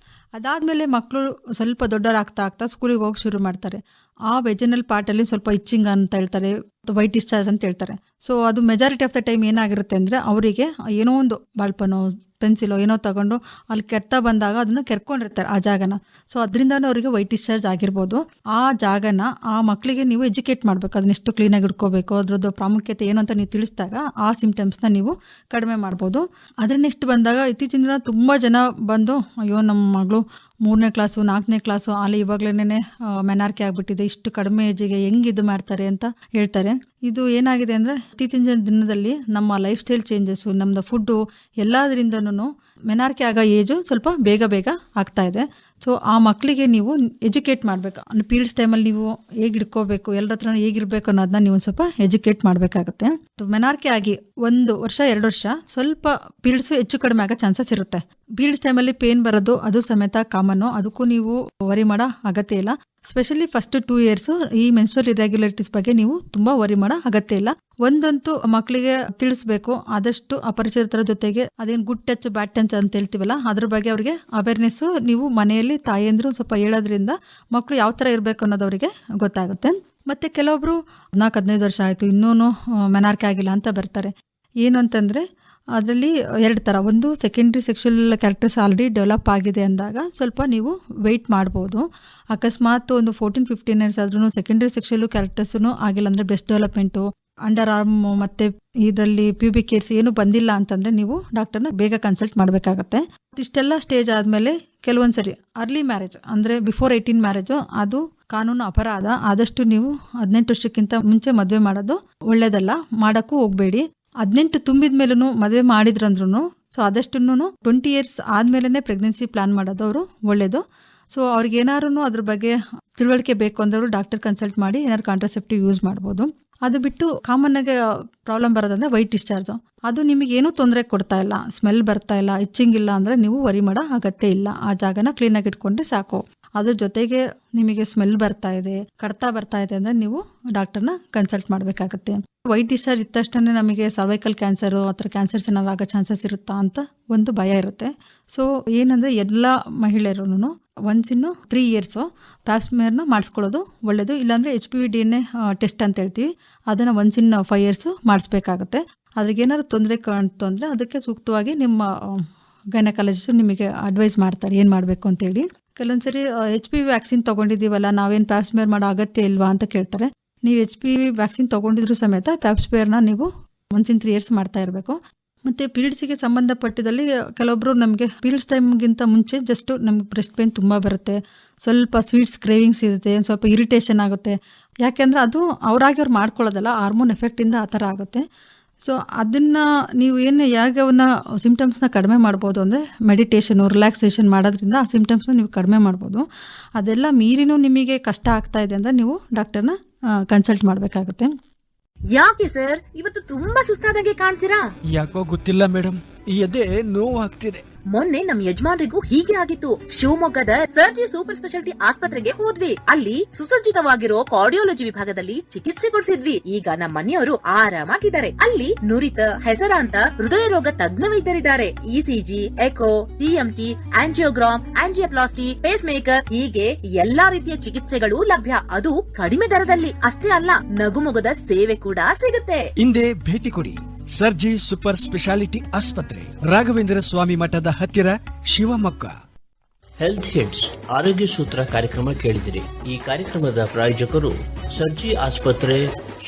ಅದಾದಮೇಲೆ ಮಕ್ಕಳು ಸ್ವಲ್ಪ ದೊಡ್ಡವರಾಗ್ತಾ ಆಗ್ತಾ ಸ್ಕೂಲಿಗೆ ಹೋಗಿ ಶುರು ಮಾಡ್ತಾರೆ. ಆ ವೆಜನಲ್ ಪಾರ್ಟಲ್ಲಿ ಸ್ವಲ್ಪ ಇಚ್ಚಿಂಗ್ ಅಂತ ಹೇಳ್ತಾರೆ, ವೈಟ್ ಡಿಸ್ಚಾರ್ಜ್ ಅಂತ ಹೇಳ್ತಾರೆ. ಸೊ ಅದು ಮೆಜಾರಿಟಿ ಆಫ್ ದ ಟೈಮ್ ಏನಾಗಿರುತ್ತೆ ಅಂದರೆ ಅವರಿಗೆ ಏನೋ ಒಂದು ಬಾಳ್ಪನೋ ಪೆನ್ಸಿಲೋ ಏನೋ ತಗೊಂಡು ಅಲ್ಲಿ ಕೆರ್ತಾ ಬಂದಾಗ ಅದನ್ನು ಕೆರ್ಕೊಂಡಿರ್ತಾರೆ ಆ ಜಾಗನ. ಸೊ ಅದರಿಂದನೂ ಅವರಿಗೆ ವೈಟ್ ಡಿಸ್ಚಾರ್ಜ್ ಆಗಿರ್ಬೋದು. ಆ ಜಾಗನ ಆ ಮಕ್ಕಳಿಗೆ ನೀವು ಎಜುಕೇಟ್ ಮಾಡಬೇಕು, ಅದನ್ನೆಷ್ಟು ಕ್ಲೀನಾಗಿ ಇಟ್ಕೋಬೇಕು, ಅದರದ್ದು ಪ್ರಾಮುಖ್ಯತೆ ಏನು ಅಂತ ನೀವು ತಿಳಿಸಿದಾಗ ಆ ಸಿಂಪ್ಟಮ್ಸ್ನ ನೀವು ಕಡಿಮೆ ಮಾಡ್ಬೋದು. ಅದ್ರ ನೆಕ್ಸ್ಟ್ ಬಂದಾಗ ಇತ್ತೀಚಿನ ದಿನ ತುಂಬ ಜನ ಬಂದು ಅಯ್ಯೋ ನಮ್ಮ ಮಗಳು 3ನೇ ಕ್ಲಾಸು 4ನೇ ಕ್ಲಾಸು ಅಲ್ಲಿ ಇವಾಗಲೇ ಮೆನಾರ್ಕೆ ಆಗಿಬಿಟ್ಟಿದೆ, ಇಷ್ಟು ಕಡಿಮೆ ಏಜಿಗೆ ಹೆಂಗೆ ಇದು ಮಾಡ್ತಾರೆ ಅಂತ ಹೇಳ್ತಾರೆ. ಇದು ಏನಾಗಿದೆ ಅಂದರೆ ಇತ್ತೀಚಿನ ದಿನದಲ್ಲಿ ನಮ್ಮ ಲೈಫ್ ಸ್ಟೈಲ್ ಚೇಂಜಸ್ಸು, ನಮ್ಮದು ಫುಡ್ಡು ಎಲ್ಲದರಿಂದನೂ ಮೆನಾರ್ಕೆ ಆಗೋ ಏಜು ಸ್ವಲ್ಪ ಬೇಗ ಆಗ್ತಾ ಇದೆ. ಸೊ ಆ ಮಕ್ಕಳಿಗೆ ನೀವು ಎಜುಕೇಟ್ ಮಾಡಬೇಕು. ಪೀರಿಯಡ್ಸ್ ಟೈಮಲ್ಲಿ ನೀವು ಹೇಗೆ ಇಟ್ಕೋಬೇಕು, ಎಲ್ಲರ ಹತ್ರ ಹೇಗಿರಬೇಕು ಅನ್ನೋದನ್ನ ನೀವು ಸ್ವಲ್ಪ ಎಜುಕೇಟ್ ಮಾಡಬೇಕಾಗುತ್ತೆ. ಮೆನಾರ್ಕೆ ಆಗಿ 1 ವರ್ಷ 2 ವರ್ಷ ಸ್ವಲ್ಪ ಪೀರಿಯಡ್ಸ್ ಹೆಚ್ಚು ಕಡಿಮೆ ಆಗೋ ಚಾನ್ಸಸ್ ಇರುತ್ತೆ. ಪೀರಿಯಡ್ಸ್ ಟೈಮಲ್ಲಿ ಪೇನ್ ಬರೋದು ಅದು ಸಮೇತ ಕಾಮನ್ನು, ಅದಕ್ಕೂ ನೀವು ವರಿ ಮಾಡೋ ಅಗತ್ಯ ಇಲ್ಲ. ಸ್ಪೆಷಲಿ ಫಸ್ಟ್ 2 ಇಯರ್ಸ್ ಈ ಮೆನ್ಸ್ಟ್ರುಯಲ್ ಇರ್ರೆಗ್ಯುಲಾರಿಟೀಸ್ ಬಗ್ಗೆ ನೀವು ತುಂಬ ವರಿ ಮಾಡೋ ಅಗತ್ಯ ಇಲ್ಲ. ಒಂದಂತೂ ಮಕ್ಕಳಿಗೆ ತಿಳಿಸ್ಬೇಕು, ಆದಷ್ಟು ಅಪರಿಚಿತರ ಜೊತೆಗೆ ಅದೇನು ಗುಡ್ ಟಚ್ ಬ್ಯಾಡ್ ಟಚ್ ಅಂತ ಹೇಳ್ತೀವಲ್ಲ ಅದ್ರ ಬಗ್ಗೆ ಅವ್ರಿಗೆ ಅವೇರ್ನೆಸ್ಸು ನೀವು ಮನೆಯಲ್ಲಿ ತಾಯಿಯಂದ್ರು ಸ್ವಲ್ಪ ಹೇಳೋದ್ರಿಂದ ಮಕ್ಕಳು ಯಾವ ಥರ ಇರಬೇಕು ಅನ್ನೋದು ಅವರಿಗೆ ಗೊತ್ತಾಗುತ್ತೆ. ಮತ್ತು ಕೆಲವೊಬ್ರು 14-15 ವರ್ಷ ಆಯಿತು ಇನ್ನೂ ಮೆನಾರ್ಕೆ ಆಗಿಲ್ಲ ಅಂತ ಬರ್ತಾರೆ. ಏನು ಅಂತಂದರೆ ಅದರಲ್ಲಿ 2 ಥರ. ಒಂದು secondary sexual characters already develop ಆಗಿದೆ ಅಂದಾಗ ಸ್ವಲ್ಪ ನೀವು ವೆಯ್ಟ್ ಮಾಡ್ಬೋದು. ಅಕಸ್ಮಾತ್ ಒಂದು 14-15 ಇಯರ್ಸ್ ಆದ್ರೂ ಸೆಕೆಂಡ್ರಿ ಸೆಕ್ಷುವಲ್ ಕ್ಯಾರೆಕ್ಟರ್ಸೂ ಆಗಿಲ್ಲ ಅಂದರೆ ಬ್ರೆಸ್ಟ್ ಡೆವಲಪ್ಮೆಂಟು, ಅಂಡರ್ ಆರ್ಮ್ ಮತ್ತು ಇದರಲ್ಲಿ ಪ್ಯೂಬಿಕ್ ಹೇರ್ಸ್ ಏನು ಬಂದಿಲ್ಲ ಅಂತಂದರೆ ನೀವು ಡಾಕ್ಟರ್ನ ಬೇಗ ಕನ್ಸಲ್ಟ್ ಮಾಡಬೇಕಾಗತ್ತೆ. ಇಷ್ಟೆಲ್ಲ ಸ್ಟೇಜ್ ಆದಮೇಲೆ ಕೆಲವೊಂದು ಸರಿ ಅರ್ಲಿ ಮ್ಯಾರೇಜ್ ಅಂದರೆ ಬಿಫೋರ್ 18 ಮ್ಯಾರೇಜು ಅದು ಕಾನೂನು ಅಪರಾಧ. ಆದಷ್ಟು ನೀವು 18 ವರ್ಷಕ್ಕಿಂತ ಮುಂಚೆ ಮದುವೆ ಮಾಡೋದು ಒಳ್ಳೇದಲ್ಲ, ಮಾಡೋಕ್ಕೂ ಹೋಗಬೇಡಿ. 18 ತುಂಬಿದ ಮೇಲೂ ಮದುವೆ ಮಾಡಿದ್ರಂದ್ರೂ ಸೊ ಆದಷ್ಟು 20 ಇಯರ್ಸ್ ಆದಮೇಲೆ ಪ್ರೆಗ್ನೆನ್ಸಿ ಪ್ಲಾನ್ ಮಾಡೋದು ಅವರು ಒಳ್ಳೆಯದು. ಸೊ ಅವ್ರಿಗೆ ಏನಾದ್ರು ಅದ್ರ ಬಗ್ಗೆ ತಿಳುವಳಿಕೆ ಬೇಕು ಅಂದವರು ಡಾಕ್ಟರ್ ಕನ್ಸಲ್ಟ್ ಮಾಡಿ ಏನಾದ್ರು ಕಾಂಟ್ರಾಸೆಪ್ಟಿವ್ ಯೂಸ್ ಮಾಡ್ಬೋದು. ಅದು ಬಿಟ್ಟು ಕಾಮನ್ನಾಗಿ ಪ್ರಾಬ್ಲಮ್ ಬರೋದಂದರೆ ವೈಟ್ ಡಿಸ್ಚಾರ್ಜು. ಅದು ನಿಮಗೇನೂ ತೊಂದರೆ ಕೊಡ್ತಾ ಇಲ್ಲ, ಸ್ಮೆಲ್ ಬರ್ತಾ ಇಲ್ಲ, ಇಚ್ಚಿಂಗ್ ಇಲ್ಲ ಅಂದರೆ ನೀವು ವರಿ ಮಾಡೋ ಅಗತ್ಯ ಇಲ್ಲ. ಆ ಜಾಗನ ಕ್ಲೀನಾಗಿ ಇಟ್ಕೊಂಡ್ರೆ ಸಾಕು. ಅದ್ರ ಜೊತೆಗೆ ನಿಮಗೆ ಸ್ಮೆಲ್ ಬರ್ತಾ ಇದೆ, ಕಡ್ತಾ ಬರ್ತಾ ಇದೆ ಅಂದರೆ ನೀವು ಡಾಕ್ಟರ್ನ ಕನ್ಸಲ್ಟ್ ಮಾಡಬೇಕಾಗತ್ತೆ. ವೈಟ್ ಡಿಸ್ಚಾರ್ಜ್ ಇದ್ದ ತಕ್ಷಣ ನಮಗೆ ಸರ್ವೈಕಲ್ ಕ್ಯಾನ್ಸರು ಆ ಥರ ಕ್ಯಾನ್ಸರ್ಸ್ ಏನಾದ್ರು ಆಗೋ ಚಾನ್ಸಸ್ ಇರುತ್ತಾ ಅಂತ ಒಂದು ಭಯ ಇರುತ್ತೆ. ಸೊ ಏನಂದರೆ ಎಲ್ಲ ಮಹಿಳೆಯರೂ ಒನ್ಸ್ ಇನ್ನು 3 ಇಯರ್ಸು ಪ್ಯಾಪ್ಸ್ಮೇರ್ನ ಮಾಡಿಸ್ಕೊಳ್ಳೋದು ಒಳ್ಳೆಯದು. ಇಲ್ಲಾಂದರೆ HPV DNA ಟೆಸ್ಟ್ ಅಂತ ಹೇಳ್ತೀವಿ, ಅದನ್ನು ಒನ್ಸ್ ಇನ್ 5 ಇಯರ್ಸು ಮಾಡಿಸ್ಬೇಕಾಗತ್ತೆ. ಅದ್ರಿಗೇನಾದ್ರು ತೊಂದರೆ ಕಾಣ್ತು ಅಂದರೆ ಅದಕ್ಕೆ ಸೂಕ್ತವಾಗಿ ನಿಮ್ಮ ಗೈನಕಾಲಜಿಸ್ಟ್ ನಿಮಗೆ ಅಡ್ವೈಸ್ ಮಾಡ್ತಾರೆ ಏನು ಮಾಡಬೇಕು ಅಂತೇಳಿ. ಕೆಲವೊಂದ್ಸರಿ HPV ವ್ಯಾಕ್ಸಿನ್ ತೊಗೊಂಡಿದ್ದೀವಲ್ಲ, ನಾವೇನು ಪ್ಯಾಪ್ಸ್ಮೇರ್ ಮಾಡೋ ಅಗತ್ಯ ಇಲ್ವಾ ಅಂತ ಕೇಳ್ತಾರೆ. ನೀವು HPV ವ್ಯಾಕ್ಸಿನ್ ತೊಗೊಂಡಿದ್ರು ಸಮೇತ ಪ್ಯಾಪ್ಸ್ಮೇರ್ನ ನೀವು ಒನ್ಸ್ ಇನ್ 3 ಇಯರ್ಸ್ ಮಾಡ್ತಾ ಇರಬೇಕು. ಮತ್ತು ಪೀರಿಯಡ್ಸಿಗೆ ಸಂಬಂಧಪಟ್ಟಿದ್ದಲ್ಲಿ ಕೆಲವೊಬ್ಬರು ನಮಗೆ ಪೀರಿಯಡ್ಸ್ ಟೈಮ್ಗಿಂತ ಮುಂಚೆ ಜಸ್ಟ್ ನಮಗೆ ಬ್ರೆಸ್ಟ್ ಪೇನ್ ತುಂಬ ಬರುತ್ತೆ, ಸ್ವಲ್ಪ ಸ್ವೀಟ್ಸ್ ಕ್ರೇವಿಂಗ್ಸ್ ಇರುತ್ತೆ, ಸ್ವಲ್ಪ ಇರಿಟೇಷನ್ ಆಗುತ್ತೆ. ಯಾಕೆಂದರೆ ಅದು ಅವರಾಗಿ ಅವ್ರು ಮಾಡ್ಕೊಳ್ಳೋದಲ್ಲ, ಹಾರ್ಮೋನ್ ಎಫೆಕ್ಟಿಂದ ಆ ಥರ ಆಗುತ್ತೆ. ಸೊ ಅದನ್ನು ನೀವು ಯಾಗವನ್ನ ಸಿಂಪ್ಟಮ್ಸ್ನ ಕಡಿಮೆ ಮಾಡ್ಬೋದು ಅಂದರೆ ಮೆಡಿಟೇಷನು, ರಿಲ್ಯಾಕ್ಸೇಷನ್ ಮಾಡೋದ್ರಿಂದ ಆ ಸಿಂಪ್ಟಮ್ಸ್ನ ನೀವು ಕಡಿಮೆ ಮಾಡ್ಬೋದು. ಅದೆಲ್ಲ ಮೀರಿನೂ ನಿಮಗೆ ಕಷ್ಟ ಆಗ್ತಾ ಇದೆ ಅಂದರೆ ನೀವು ಡಾಕ್ಟರ್ನ ಕನ್ಸಲ್ಟ್ ಮಾಡಬೇಕಾಗುತ್ತೆ. ಯಾಕೆ ಸರ್ ಇವತ್ತು ತುಂಬಾ ಸುಸ್ತಾದಂಗೆ ಕಾಣ್ತೀರಾ? ಯಾಕೋ ಗೊತ್ತಿಲ್ಲ ಮೇಡಮ್, ಈ ಎದೆ ನೋವು ಆಗ್ತಿದೆ. ಮೊನ್ನೆ ನಮ್ ಯಜಮಾನ್ರಿಗೂ ಹೀಗೆ ಆಗಿತ್ತು. ಶಿವಮೊಗ್ಗದ ಸರ್ಜಿ ಸೂಪರ್ ಸ್ಪೆಷಾಲಿಟಿ ಆಸ್ಪತ್ರೆಗೆ ಹೋದ್ವಿ. ಅಲ್ಲಿ ಸುಸಜ್ಜಿತವಾಗಿರೋ ಕಾರ್ಡಿಯಾಲಜಿ ವಿಭಾಗದಲ್ಲಿ ಚಿಕಿತ್ಸೆ ಕೊಡಿಸಿದ್ವಿ. ಈಗ ನಮ್ಮ ಮನೆಯವರು ಆರಾಮಾಗಿದ್ದಾರೆ. ಅಲ್ಲಿ ನುರಿತ ಹೆಸರಾಂತ ಹೃದಯ ರೋಗ ತಜ್ಞ ವೈದ್ಯರಿದ್ದಾರೆ. ECG, echo, TMT, angiogram, angioplasty, pacemaker ಹೀಗೆ ಎಲ್ಲಾ ರೀತಿಯ ಚಿಕಿತ್ಸೆಗಳು ಲಭ್ಯ. ಅದು ಕಡಿಮೆ ದರದಲ್ಲಿ. ಅಷ್ಟೇ ಅಲ್ಲ, ನಗುಮೊಗದ ಸೇವೆ ಕೂಡ ಸಿಗುತ್ತೆ. ಹಿಂದೆ ಭೇಟಿ ಕೊಡಿ ಸರ್ಜಿ ಸೂಪರ್ ಸ್ಪೆಷಾಲಿಟಿ ಆಸ್ಪತ್ರೆ, ರಾಘವೇಂದ್ರ ಸ್ವಾಮಿ ಮಠದ ಹತ್ತಿರ, ಶಿವಮೊಗ್ಗ. ಹೆಲ್ತ್ ಹಿಟ್ಸ್ ಆರೋಗ್ಯ ಸೂತ್ರ ಕಾರ್ಯಕ್ರಮ ಕೇಳಿದಿರಿ. ಈ ಕಾರ್ಯಕ್ರಮದ ಪ್ರಾಯೋಜಕರು ಸರ್ಜಿ ಆಸ್ಪತ್ರೆ,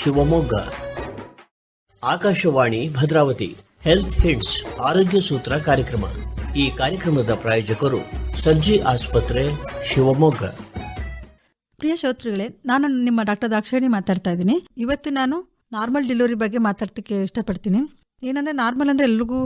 ಶಿವಮೊಗ್ಗ. ಆಕಾಶವಾಣಿ ಭದ್ರಾವತಿ. ಹೆಲ್ತ್ ಹಿಟ್ಸ್ ಆರೋಗ್ಯ ಸೂತ್ರ ಕಾರ್ಯಕ್ರಮ. ಈ ಕಾರ್ಯಕ್ರಮದ ಪ್ರಾಯೋಜಕರು ಸರ್ಜಿ ಆಸ್ಪತ್ರೆ, ಶಿವಮೊಗ್ಗ. ಪ್ರಿಯ ಶ್ರೋತೃಗಳೇ, ನಾನು ನಿಮ್ಮ ಡಾಕ್ಟರ್ ದಾಕ್ಷಾಯಿಣಿ ಮಾತಾಡ್ತಾ ಇದ್ದೀನಿ. ಇವತ್ತು ನಾನು ನಾರ್ಮಲ್ ಡೆಲಿವರಿ ಬಗ್ಗೆ ಮಾತಾಡ್ತಿಕ್ಕೆ ಇಷ್ಟಪಡ್ತೀನಿ. ಏನಂದರೆ ನಾರ್ಮಲ್ ಅಂದರೆ ಎಲ್ರಿಗೂ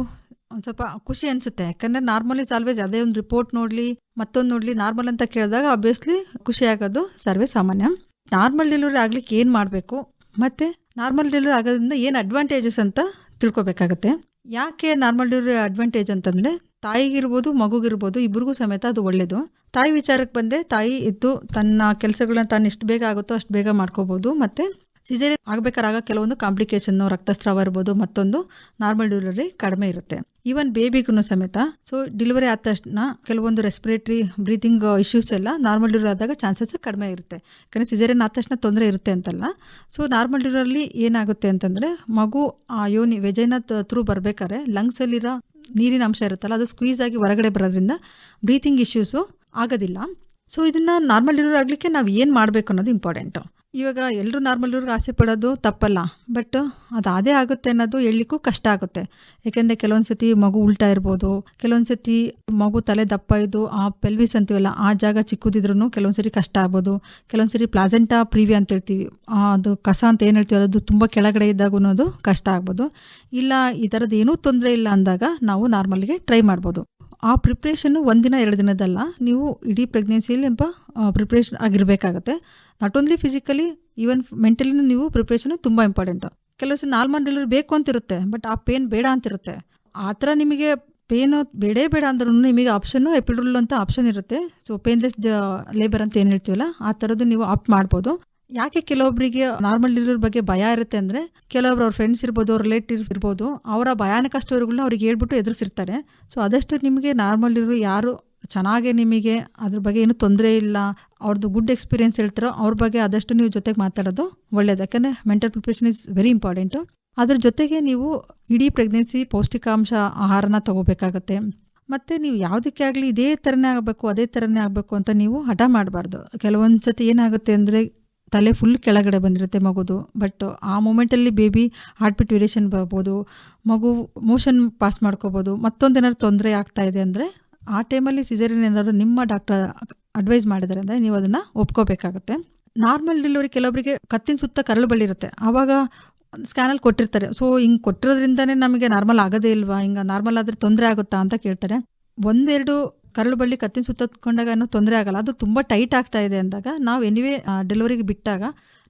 ಒಂದು ಸ್ವಲ್ಪ ಖುಷಿ ಅನಿಸುತ್ತೆ. ಯಾಕಂದರೆ ನಾರ್ಮಲ್ ಇಸ್ ಆಲ್ವೇಸ್, ಅದೇ ಒಂದು ರಿಪೋರ್ಟ್ ನೋಡಲಿ ಮತ್ತೊಂದು ನೋಡಲಿ, ನಾರ್ಮಲ್ ಅಂತ ಕೇಳಿದಾಗ ಆಬ್ವಿಯಸ್ಲಿ ಖುಷಿ ಆಗೋದು ಸರ್ವೇ ಸಾಮಾನ್ಯ. ನಾರ್ಮಲ್ ಡೆಲಿವರಿ ಆಗ್ಲಿಕ್ಕೆ ಏನು ಮಾಡಬೇಕು ಮತ್ತು ನಾರ್ಮಲ್ ಡೆಲಿವರಿ ಆಗೋದ್ರಿಂದ ಏನು ಅಡ್ವಾಂಟೇಜಸ್ ಅಂತ ತಿಳ್ಕೊಬೇಕಾಗತ್ತೆ. ಯಾಕೆ ನಾರ್ಮಲ್ ಡೆಲಿವರಿ ಅಡ್ವಾಂಟೇಜ್ ಅಂತಂದರೆ ತಾಯಿಗಿರ್ಬೋದು ಮಗುಗಿರ್ಬೋದು ಇಬ್ಬರಿಗೂ ಸಮೇತ ಅದು ಒಳ್ಳೆಯದು. ತಾಯಿ ವಿಚಾರಕ್ಕೆ ಬಂದರೆ ತಾಯಿ ಇದ್ದು ತನ್ನ ಕೆಲಸಗಳನ್ನ ತಾನು ಎಷ್ಟು ಬೇಗ ಆಗುತ್ತೋ ಅಷ್ಟು ಬೇಗ ಮಾಡ್ಕೋಬೋದು. ಮತ್ತು ಸಿಸೇರಿಯನ್ ಆಗಬೇಕಾರಾಗ ಕೆಲವೊಂದು ಕಾಂಪ್ಲಿಕೇಶನ್, ರಕ್ತಸ್ರಾವ ಇರ್ಬೋದು, ಮತ್ತೊಂದು ನಾರ್ಮಲ್ ಡೆಲಿವರಿ ಕಡಿಮೆ ಇರುತ್ತೆ. ಈವನ್ ಬೇಬಿಗೂ ಸಮೇತ. ಸೊ ಡೆಲಿವರಿ ಆದ ತಕ್ಷಣ ಕೆಲವೊಂದು ರೆಸ್ಪಿರೇಟರಿ ಬ್ರೀತಿಂಗ್ ಇಶ್ಯೂಸ್ ಎಲ್ಲ ನಾರ್ಮಲ್ ಡೆಲಿವರಿ ಆದಾಗ ಚಾನ್ಸಸ್ ಕಡಿಮೆ ಇರುತ್ತೆ. ಯಾಕಂದರೆ ಸಿಸೇರಿಯನ್ ಆದ ತಕ್ಷಣ ತೊಂದರೆ ಇರುತ್ತೆ ಅಂತಲ್ಲ. ಸೊ ನಾರ್ಮಲ್ ಡೆಲಿವರಿಯಲ್ಲಿ ಏನಾಗುತ್ತೆ ಅಂತಂದರೆ ಮಗು ಆ ಯೋನಿ ವೆಜೈನ ಥ್ರೂ ಬರಬೇಕಾದ್ರೆ ಲಂಗ್ಸಲ್ಲಿರೋ ನೀರಿನ ಅಂಶ ಇರುತ್ತಲ್ಲ, ಅದು ಸ್ಕ್ವೀಸ್ ಆಗಿ ಹೊರಗಡೆ ಬರೋದ್ರಿಂದ ಬ್ರೀತಿಂಗ್ ಇಶ್ಯೂಸು ಆಗೋದಿಲ್ಲ. ಸೊ ಇದನ್ನು ನಾರ್ಮಲ್ ಡೆಲಿವರಿ ಆಗಲಿಕ್ಕೆ ನಾವು ಏನು ಮಾಡಬೇಕು ಅನ್ನೋದು ಇಂಪಾರ್ಟೆಂಟು. ಇವಾಗ ಎಲ್ಲರೂ ನಾರ್ಮಲ್ ಡೆಲಿವರಿಗೆ ಆಸೆ ಪಡೋದು ತಪ್ಪಲ್ಲ, ಬಟ್ ಅದು ಅದೇ ಆಗುತ್ತೆ ಅನ್ನೋದು ಹೇಳಲಿಕ್ಕೂ ಕಷ್ಟ ಆಗುತ್ತೆ. ಯಾಕೆಂದರೆ ಕೆಲವೊಂದು ಸತಿ ಮಗು ಉಲ್ಟಾ ಇರ್ಬೋದು, ಕೆಲವೊಂದು ಸತಿ ಮಗು ತಲೆ ದಪ್ಪ ಇದ್ದು ಆ ಪೆಲ್ವಿಸ್ ಅಂತೀವಲ್ಲ ಆ ಜಾಗ ಚಿಕ್ಕದಿದ್ರೂ ಕೆಲವೊಂದು ಸರಿ ಕಷ್ಟ ಆಗ್ಬೋದು. ಕೆಲವೊಂದು ಸರಿ ಪ್ಲಾಸೆಂಟಾ ಪ್ರೀವಿಯಾ ಅಂತ ಹೇಳ್ತೀವಿ, ಅದು ಕಸ ಅಂತ ಏನು ಹೇಳ್ತೀವಿ ಅದು ತುಂಬ ಕೆಳಗಡೆ ಇದ್ದಾಗ ಅನ್ನೋದು ಕಷ್ಟ ಆಗ್ಬೋದು. ಇಲ್ಲ ಈ ಥರದ್ದು ಏನೂ ತೊಂದರೆ ಇಲ್ಲ ಅಂದಾಗ ನಾವು ನಾರ್ಮಲ್ಗೆ ಟ್ರೈ ಮಾಡ್ಬೋದು. ಆ ಪ್ರಿಪ್ರೇಷನ್ನು ಒಂದಿನ 2 ದಿನದಲ್ಲ, ನೀವು ಇಡೀ ಪ್ರೆಗ್ನೆನ್ಸಿಯಲ್ಲಿ ಪ್ರಿಪ್ರೇಷನ್ ಆಗಿರಬೇಕಾಗತ್ತೆ. ನಾಟ್ ಓನ್ಲಿ ಫಿಸಿಕಲಿ, ಈವನ್ ಮೆಂಟಲಿನೂ ನೀವು ಪ್ರಿಪ್ರೇಷನು ತುಂಬ ಇಂಪಾರ್ಟೆಂಟು. ಕೆಲವು ಸಲ ನಾರ್ಮಲ್ ಡೆಲಿವರಿ ಬೇಕು ಅಂತಿರುತ್ತೆ, ಬಟ್ ಆ ಪೇನ್ ಬೇಡ ಅಂತಿರುತ್ತೆ. ಆ ಥರ ನಿಮಗೆ ಪೇನು ಬೇಡ ಅಂದ್ರೂ ನಿಮಗೆ ಆಪ್ಷನ್ನು ಎಪಿಡ್ಯೂರಲ್ ಅಂತ ಆಪ್ಷನ್ ಇರುತ್ತೆ. ಸೊ ಪೇನ್ಲೆಸ್ ಲೇಬರ್ ಅಂತ ಏನು ಹೇಳ್ತೀವಲ್ಲ ಆ ಥರದ್ದು ನೀವು ಆಪ್ಟ್ ಮಾಡ್ಬೋದು. ಯಾಕೆ ಕೆಲವೊಬ್ಬರಿಗೆ ನಾರ್ಮಲ್ ಡೆಲಿವರಿ ಬಗ್ಗೆ ಭಯ ಇರುತ್ತೆ ಅಂದರೆ, ಕೆಲವೊಬ್ರು ಅವ್ರ ಫ್ರೆಂಡ್ಸ್ ಇರ್ಬೋದು, ರಿಲೇಟಿವ್ಸ್ ಇರ್ಬೋದು, ಅವರ ಭಯಾನಕ ಸ್ಟೋರಿಗಳನ್ನ ಅವ್ರಿಗೆ ಹೇಳ್ಬಿಟ್ಟು ಎದುರಿಸಿರ್ತಾರೆ. ಸೊ ಆದಷ್ಟು ನಿಮಗೆ ನಾರ್ಮಲ್ ಡೆಲಿವರಿ ಯಾರು ಚೆನ್ನಾಗೆ ನಿಮಗೆ ಅದ್ರ ಬಗ್ಗೆ ಏನೂ ತೊಂದರೆ ಇಲ್ಲ, ಅವ್ರದ್ದು ಗುಡ್ ಎಕ್ಸ್ಪೀರಿಯೆನ್ಸ್ ಹೇಳ್ತಾರೋ ಅವ್ರ ಬಗ್ಗೆ ಆದಷ್ಟು ನೀವು ಜೊತೆಗೆ ಮಾತಾಡೋದು ಒಳ್ಳೆಯದು. ಯಾಕಂದರೆ mental preparation is very important. ಅದ್ರ ಜೊತೆಗೆ ನೀವು ಇಡೀ ಪ್ರೆಗ್ನೆನ್ಸಿ ಪೌಷ್ಟಿಕಾಂಶ ಆಹಾರನ ತಗೋಬೇಕಾಗತ್ತೆ. ಮತ್ತು ನೀವು ಯಾವುದಕ್ಕೆ ಆಗಲಿ ಇದೇ ಥರನೇ ಆಗಬೇಕು ಅದೇ ಥರನೇ ಆಗಬೇಕು ಅಂತ ನೀವು ಹಠ ಮಾಡಬಾರ್ದು. ಕೆಲವೊಂದು ಸತಿ ಏನಾಗುತ್ತೆ ಅಂದರೆ ತಲೆ ಫುಲ್ ಕೆಳಗಡೆ ಬಂದಿರುತ್ತೆ ಮಗುದು, ಬಟ್ ಆ ಮೂಮೆಂಟಲ್ಲಿ ಬೇಬಿ ಹಾರ್ಟ್ ಬೀಟ್ ವೇರಿಯೇಷನ್ ಬರ್ಬೋದು, ಮಗು ಮೋಷನ್ ಪಾಸ್ ಮಾಡ್ಕೋಬೋದು. ಮತ್ತೊಂದೇನಾದ್ರು ತೊಂದರೆ ಆಗ್ತಾ ಇದೆ ಅಂದರೆ ಆ ಟೈಮಲ್ಲಿ ಸಿಸೇರಿಯನ್ ಏನಾದ್ರು ನಿಮ್ಮ ಡಾಕ್ಟರ್ ಅಡ್ವೈಸ್ ಮಾಡಿದ್ದಾರೆ ಅಂದರೆ ನೀವು ಅದನ್ನು ಒಪ್ಕೋಬೇಕಾಗತ್ತೆ. ನಾರ್ಮಲ್ ಡೆಲಿವರಿ ಕೆಲವರಿಗೆ ಕತ್ತಿನ ಸುತ್ತ ಕರಳು ಬಳ್ಳಿರುತ್ತೆ, ಆವಾಗ ಸ್ಕ್ಯಾನಲ್ಲಿ ಕೊಟ್ಟಿರ್ತಾರೆ. ಸೊ ಹಿಂಗೆ ಕೊಟ್ಟಿರೋದ್ರಿಂದನೇ ನಮಗೆ ನಾರ್ಮಲ್ ಆಗೋದೇ ಇಲ್ವಾ, ಹಿಂಗೆ ನಾರ್ಮಲ್ ಆದರೆ ತೊಂದರೆ ಆಗುತ್ತಾ ಅಂತ ಕೇಳ್ತಾರೆ. 1-2 ಕರಳು ಬಳ್ಳಿ ಕತ್ತಿನ ಸುತ್ತಕೊಂಡಾಗ ಏನೂ ತೊಂದರೆ ಆಗಲ್ಲ. ಅದು ತುಂಬ ಟೈಟ್ ಆಗ್ತಾ ಇದೆ ಅಂದಾಗ ನಾವು ಎನಿವೇ ಡೆಲಿವರಿಗೆ ಬಿಟ್ಟಾಗ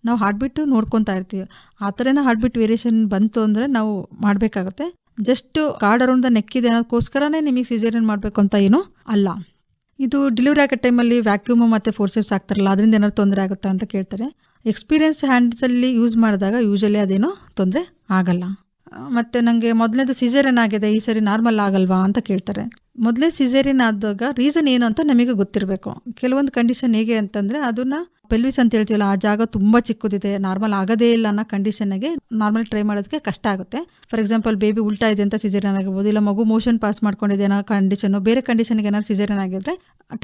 ನಾವು ಹಾರ್ಟ್ ಬೀಟು ನೋಡ್ಕೊತಾ ಇರ್ತೀವಿ. ಆ ಥರನೇ ಹಾರ್ಟ್ ಬೀಟ್ ವೇರಿಯೇಷನ್ ಬಂತು ಅಂದರೆ ನಾವು ಮಾಡಬೇಕಾಗತ್ತೆ. Just card around the neck ಇದೆ ಅನ್ನೋದಕ್ಕೋಸ್ಕರನೇ ನಿಮಗೆ ಸಿಸೇರಿಯನ್ ಮಾಡಬೇಕು ಅಂತ ಏನೂ ಅಲ್ಲ. ಇದು ಡೆಲಿವರಿ ಆಗೋ ಟೈಮಲ್ಲಿ ವ್ಯಾಕ್ಯೂಮು ಮತ್ತು ಫೋರ್ಸೆಪ್ಸ್ ಆಗ್ತಾರಲ್ಲ, ಅದರಿಂದ ಏನಾದ್ರು ತೊಂದರೆ ಆಗುತ್ತಾ ಅಂತ ಕೇಳ್ತಾರೆ. ಎಕ್ಸ್ಪೀರಿಯನ್ಸ್ಡ್ ಹ್ಯಾಂಡ್ಸಲ್ಲಿ ಯೂಸ್ ಮಾಡಿದಾಗ ಯೂಶಲಿ ಅದೇನೋ ತೊಂದರೆ ಆಗಲ್ಲ. ಮತ್ತು ನನಗೆ ಮೊದಲನೇದು ಸಿಸೇರಿಯನ್ ಆಗಿದೆ, ಈ ಸರಿ ನಾರ್ಮಲ್ ಆಗಲ್ವಾ ಅಂತ ಕೇಳ್ತಾರೆ. ಮೊದಲೇ ಸಿಸೇರಿಯನ್ ಆದಾಗ ರೀಸನ್ ಏನು ಅಂತ ನಮಗೆ ಗೊತ್ತಿರಬೇಕು. ಕೆಲವೊಂದು ಕಂಡೀಷನ್ ಹೇಗೆ ಅಂತಂದರೆ, ಅದನ್ನು ಪೆಲ್ವಿಸ್ ಅಂತ ಹೇಳ್ತೀವಲ್ಲ ಆ ಜಾಗ ತುಂಬ ಚಿಕ್ಕದಿದೆ, ನಾರ್ಮಲ್ ಆಗೋದೇ ಇಲ್ಲ ಅನ್ನೋ ಕಂಡೀಷನ್ಗೆ ನಾರ್ಮಲ್ ಟ್ರೈ ಮಾಡೋದಕ್ಕೆ ಕಷ್ಟ ಆಗುತ್ತೆ. ಫಾರ್ ಎಕ್ಸಾಂಪಲ್ ಬೇಬಿ ಉಲ್ಟಾ ಇದೆ ಅಂತ ಸಿಸೇರಿಯನ್ ಆಗಿರ್ಬೋದು, ಇಲ್ಲ ಮಗು ಮೋಷನ್ ಪಾಸ್ ಮಾಡ್ಕೊಂಡಿದೆ ಅನ್ನೋ ಕಂಡೀಷನ್ನು, ಬೇರೆ ಕಂಡೀಷನ್ಗೆ ಏನಾದ್ರು ಸಿಸೇರಿಯನ್ ಆಗಿದ್ರೆ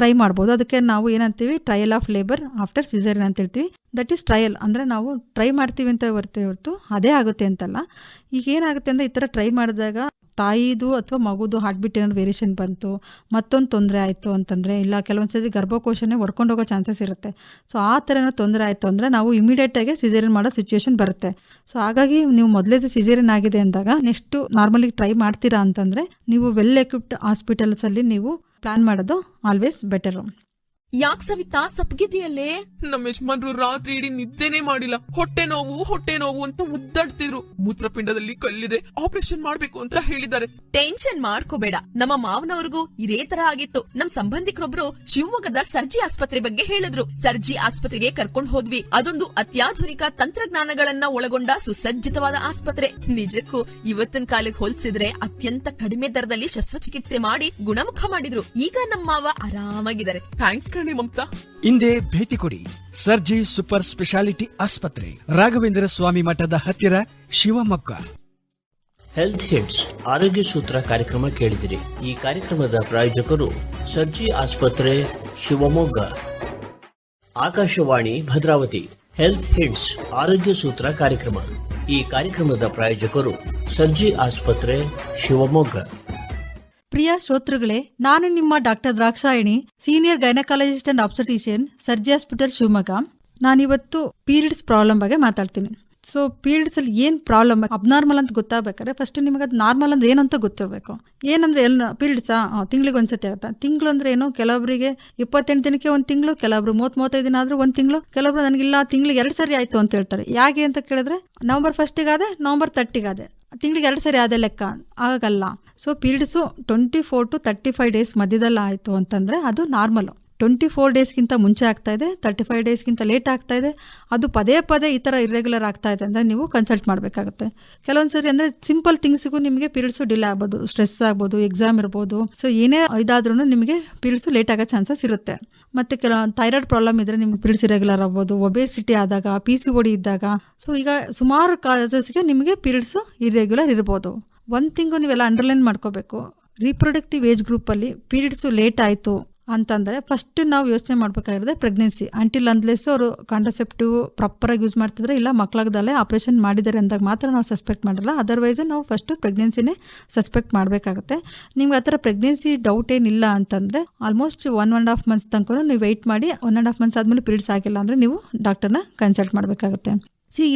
ಟ್ರೈ ಮಾಡ್ಬೋದು. ಅದಕ್ಕೆ ನಾವು ಏನಂತೀವಿ, trial of labour after caesarean ಅಂತ ಹೇಳ್ತೀವಿ. ದಟ್ ಈಸ್ ಟ್ರಯಲ್ ಅಂದರೆ ನಾವು ಟ್ರೈ ಮಾಡ್ತೀವಿ ಅಂತ ಹೊರತು ಅದೇ ಆಗುತ್ತೆ ಅಂತಲ್ಲ. ಈಗ ಏನಾಗುತ್ತೆ ಅಂದರೆ ಈ ಥರ ಟ್ರೈ ಮಾಡಿದಾಗ ತಾಯಿದು ಅಥವಾ ಮಗುದು ಹಾರ್ಟ್ ಬೀಟ್ ಏನಾದ್ರು ವೇರಿಯೇಷನ್ ಬಂತು, ಮತ್ತೊಂದು ತೊಂದರೆ ಆಯಿತು ಅಂತಂದರೆ, ಇಲ್ಲ ಕೆಲವೊಂದು ಸತಿ ಗರ್ಭಕೋಶನೇ ಹೊಡ್ಕೊಂಡು ಹೋಗೋ ಚಾನ್ಸಸ್ ಇರುತ್ತೆ. ಸೊ ಆ ಥರ ಏನೋ ತೊಂದರೆ ಆಯಿತು ಅಂದರೆ ನಾವು ಇಮಿಡಿಯೇಟಾಗಿ ಸಿಸೇರಿಯನ್ ಮಾಡೋ ಸಿಚುವೇಶನ್ ಬರುತ್ತೆ. ಸೊ ಹಾಗಾಗಿ ನೀವು ಮೊದಲೇದು ಸಿಸೇರಿಯನ್ ಆಗಿದೆ ಅಂದಾಗ ನೆಕ್ಸ್ಟು ನಾರ್ಮಲಿಗೆ ಟ್ರೈ ಮಾಡ್ತೀರಾ ಅಂತಂದರೆ ನೀವು ವೆಲ್ ಎಕ್ವಿಪ್ಡ್ ಹಾಸ್ಪಿಟಲ್ಸಲ್ಲಿ ನೀವು ಪ್ಲಾನ್ ಮಾಡೋದು ಆಲ್ವೇಸ್ ಬೆಟರು. ಯಾಕ್ ಸವಿತಾ ಸಪ್ಗಿದೆಯಲ್ಲೇ? ನಮ್ಮ ಯಜಮಾನ್ರು ರಾತ್ರಿ ಇಡೀ ನಿದ್ದೆನೆ ಮಾಡಿಲ್ಲ. ಹೊಟ್ಟೆ ನೋವು ಅಂತ ಮುದ್ದಾಡ್ತಿದ್ರು. ಮೂತ್ರಪಿಂಡದಲ್ಲಿ ಕಲ್ಲಿದೆ, ಆಪರೇಷನ್ ಮಾಡ್ಬೇಕು ಅಂತ ಹೇಳಿದ್ದಾರೆ. ಟೆನ್ಷನ್ ಮಾಡ್ಕೋಬೇಡ, ನಮ್ಮ ಮಾವನವ್ರಿಗೂ ಇದೇ ತರ ಆಗಿತ್ತು. ನಮ್ ಸಂಬಂಧಿಕರೊಬ್ರು ಶಿವಮೊಗ್ಗದ ಸರ್ಜಿ ಆಸ್ಪತ್ರೆ ಬಗ್ಗೆ ಹೇಳಿದ್ರು. ಸರ್ಜಿ ಆಸ್ಪತ್ರೆಗೆ ಕರ್ಕೊಂಡ್ ಹೋದ್ವಿ. ಅದೊಂದು ಅತ್ಯಾಧುನಿಕ ತಂತ್ರಜ್ಞಾನಗಳನ್ನ ಒಳಗೊಂಡ ಸುಸಜ್ಜಿತವಾದ ಆಸ್ಪತ್ರೆ. ನಿಜಕ್ಕೂ ಇವತ್ತಿನ ಕಾಲಕ್ಕೆ ಹೋಲಿಸಿದ್ರೆ ಅತ್ಯಂತ ಕಡಿಮೆ ದರದಲ್ಲಿ ಶಸ್ತ್ರಚಿಕಿತ್ಸೆ ಮಾಡಿ ಗುಣಮುಖ ಮಾಡಿದ್ರು. ಈಗ ನಮ್ಮ ಮಾವ ಆರಾಮಾಗಿದ್ದಾರೆ. ಥ್ಯಾಂಕ್ಸ್ ಕಣೆ ಮಮತಾ. ಇಂದೇ ಭೇಟಿ ಕೊಡಿ ಸರ್ಜಿ ಸೂಪರ್ ಸ್ಪೆಷಾಲಿಟಿ ಆಸ್ಪತ್ರೆ, ರಾಘವೇಂದ್ರ ಸ್ವಾಮಿ ಮಠದ ಹತ್ತಿರ, ಶಿವಮೊಗ್ಗ. ಹೆಲ್ತ್ ಹಿಟ್ಸ್ ಆರೋಗ್ಯ ಸೂತ್ರ ಕಾರ್ಯಕ್ರಮ ಕೇಳಿದಿರಿ. ಈ ಕಾರ್ಯಕ್ರಮದ ಪ್ರಾಯೋಜಕರು ಸರ್ಜಿ ಆಸ್ಪತ್ರೆ, ಶಿವಮೊಗ್ಗ. ಆಕಾಶವಾಣಿ ಭದ್ರಾವತಿ. ಹೆಲ್ತ್ ಹಿಟ್ಸ್ ಆರೋಗ್ಯ ಸೂತ್ರ ಕಾರ್ಯಕ್ರಮ. ಈ ಕಾರ್ಯಕ್ರಮದ ಪ್ರಾಯೋಜಕರು ಸರ್ಜಿ ಆಸ್ಪತ್ರೆ, ಶಿವಮೊಗ್ಗ. ಪ್ರಿಯ ಶ್ರೋತೃಗಳೇ, ನಾನು ನಿಮ್ಮ doctor Drakshayani, senior gynaecologist and obstetrician, Sarji hospital, Shivamogga. ನಾನಿವತ್ತು ಪೀರಿಯಡ್ಸ್ ಪ್ರಾಬ್ಲಮ್ ಬಗ್ಗೆ ಮಾತಾಡ್ತೀನಿ. ಸೊ ಪೀರಿಯಡ್ಸ್ ಅಲ್ಲಿ ಏನು ಪ್ರಾಬ್ಲಮ್, ಅಬ್ನಾರ್ಮಲ್ ಅಂತ ಗೊತ್ತಾಗಬೇಕಾದ್ರೆ ಫಸ್ಟ್ ನಿಮಗೆ ಅದು ನಾರ್ಮಲ್ ಅಂದ್ರೆ ಏನು ಅಂತ ಗೊತ್ತಿರಬೇಕು. ಏನಂದ್ರೆ ಪೀರಿಯಡ್ಸಾ ತಿಂಗಳಿಗೆ ಒಂದ್ಸತಿ ಆಗುತ್ತೆ. ತಿಂಗಳು ಅಂದ್ರೆ ಏನು, ಕೆಲವರಿಗೆ 28 ದಿನಕ್ಕೆ 1 ತಿಂಗಳು, ಕೆಲವರು 30-35 ದಿನ ಆದ್ರೂ 1 ತಿಂಗಳು, ಕೆಲವರು ನನಗಿಲ್ಲ ತಿಂಗಳಿಗೆ 2 ಸರಿ ಆಯ್ತು ಅಂತ ಹೇಳ್ತಾರೆ. ಯಾಕೆ ಅಂತ ಕೇಳಿದ್ರೆ, ನವಂಬರ್ 1 ನವಂಬರ್ 30 ತಿಂಗಳಿಗೆ 2 ಸರಿ ಆದ ಲೆಕ್ಕ ಆಗಲ್ಲ. ಸೊ ಪೀರಿಯಡ್ಸು 24 to 35 ಡೇಸ್ ಮಧ್ಯದಲ್ಲಿ ಆಯಿತು ಅಂತಂದರೆ ಅದು ನಾರ್ಮಲು. 24 ಡೇಸ್ಗಿಂತ ಮುಂಚೆ ಆಗ್ತಾ ಇದೆ, 35 ಡೇಸ್ಗಿಂತ ಲೇಟ್ ಆಗ್ತಾ ಇದೆ, ಅದು ಪದೇ ಪದೇ ಈ ಥರ ಇರ್ರೆಗ್ಯುಲರ್ ಆಗ್ತಾ ಇದೆ ಅಂದರೆ ನೀವು ಕನ್ಸಲ್ಟ್ ಮಾಡಬೇಕಾಗುತ್ತೆ. ಕೆಲವೊಂದು ಸರಿ ಅಂದರೆ ಸಿಂಪಲ್ ಥಿಂಗ್ಸ್ಗೂ ನಿಮಗೆ ಪೀರಿಯಡ್ಸು ಡಿಲೇ ಆಗ್ಬೋದು, ಸ್ಟ್ರೆಸ್ ಆಗ್ಬೋದು, ಎಕ್ಸಾಮ್ ಇರ್ಬೋದು. ಸೊ ಏನೇ ಇದಾದ್ರೂ ನಿಮಗೆ ಪೀರಿಯಡ್ಸು ಲೇಟ್ ಆಗೋ ಚಾನ್ಸಸ್ ಇರುತ್ತೆ. ಮತ್ತು ಥೈರಾಯ್ಡ್ ಪ್ರಾಬ್ಲಮ್ ಇದ್ದರೆ ನಿಮ್ಗೆ ಪೀರಿಯಡ್ಸ್ ಇರೆಗ್ಯುಲರ್ ಆಗ್ಬೋದು, ಒಬೇಸಿಟಿ ಆದಾಗ, PCOD ಇದ್ದಾಗ. ಸೊ ಈಗ ಸುಮಾರು ಕಾಸಸ್ಗೆ ನಿಮಗೆ ಪೀರಿಯಡ್ಸು ಇರೆಗ್ಯುಲರ್ ಇರ್ಬೋದು. ಒಂದು ತಿಂಗು ನೀವೆಲ್ಲ ಅಂಡರ್ಲೈನ್ ಮಾಡ್ಕೋಬೇಕು. ರೀಪ್ರೊಡಕ್ಟಿವ್ ಏಜ್ ಗ್ರೂಪಲ್ಲಿ ಪೀರಿಯಡ್ಸು ಲೇಟ್ ಆಯಿತು ಅಂತಂದರೆ ಫಸ್ಟ್ ನಾವು ಯೋಚನೆ ಮಾಡಬೇಕಾಗಿರೋದೆ ಪ್ರೆಗ್ನೆನ್ಸಿ. ಅಂಟಿಲ್ ಅನ್ಲೆಸ್ ಅವರು ಕಾಂಟ್ರಸೆಪ್ಟಿವ್ ಪ್ರಾಪರಾಗಿ ಯೂಸ್ ಮಾಡ್ತಿದ್ರೆ, ಇಲ್ಲ ಮಕ್ಕಳಾಗ್ದಲ್ಲೇ ಆಪ್ರೇಷನ್ ಮಾಡಿದ್ದಾರೆ ಅಂದಾಗ ಮಾತ್ರ ನಾವು ಸಸ್ಪೆಕ್ಟ್ ಮಾಡಲ್ಲ. ಅದರ್ವೈಸು ನಾವು ಫಸ್ಟು ಪ್ರೆಗ್ನೆನ್ಸಿನೇ ಸಸ್ಪೆಕ್ಟ್ ಮಾಡಬೇಕಾಗುತ್ತೆ. ನಿಮ್ಗೆ ಆ ಥರ ಪ್ರೆಗ್ನೆನ್ಸಿ ಡೌಟ್ ಏನಿಲ್ಲ ಅಂತಂದರೆ ಆಲ್ಮೋಸ್ಟ್ 1.5 ಮಂತ್ಸ್ ತನಕ ನೀವು ವೆಯ್ಟ್ ಮಾಡಿ. 1.5 ಮಂತ್ಸ್ ಆದಮೇಲೆ ಪೀರಿಯಡ್ಸ್ ಆಗಿಲ್ಲ ಅಂದರೆ ನೀವು ಡಾಕ್ಟರ್ನ ಕನ್ಸಲ್ಟ್ ಮಾಡಬೇಕಾಗುತ್ತೆ.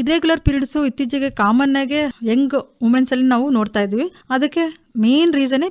ಇರ್ರೆಗ್ಯುಲರ್ ಪೀರಿಯಡ್ಸು ಇತ್ತೀಚೆಗೆ ಕಾಮನ್ ಆಗಿ ಯಂಗ್ ವುಮೆನ್ಸಲ್ಲಿ ನಾವು ನೋಡ್ತಾ ಇದ್ವಿ. ಅದಕ್ಕೆ ಮೇನ್ ರೀಸನ್ನೇ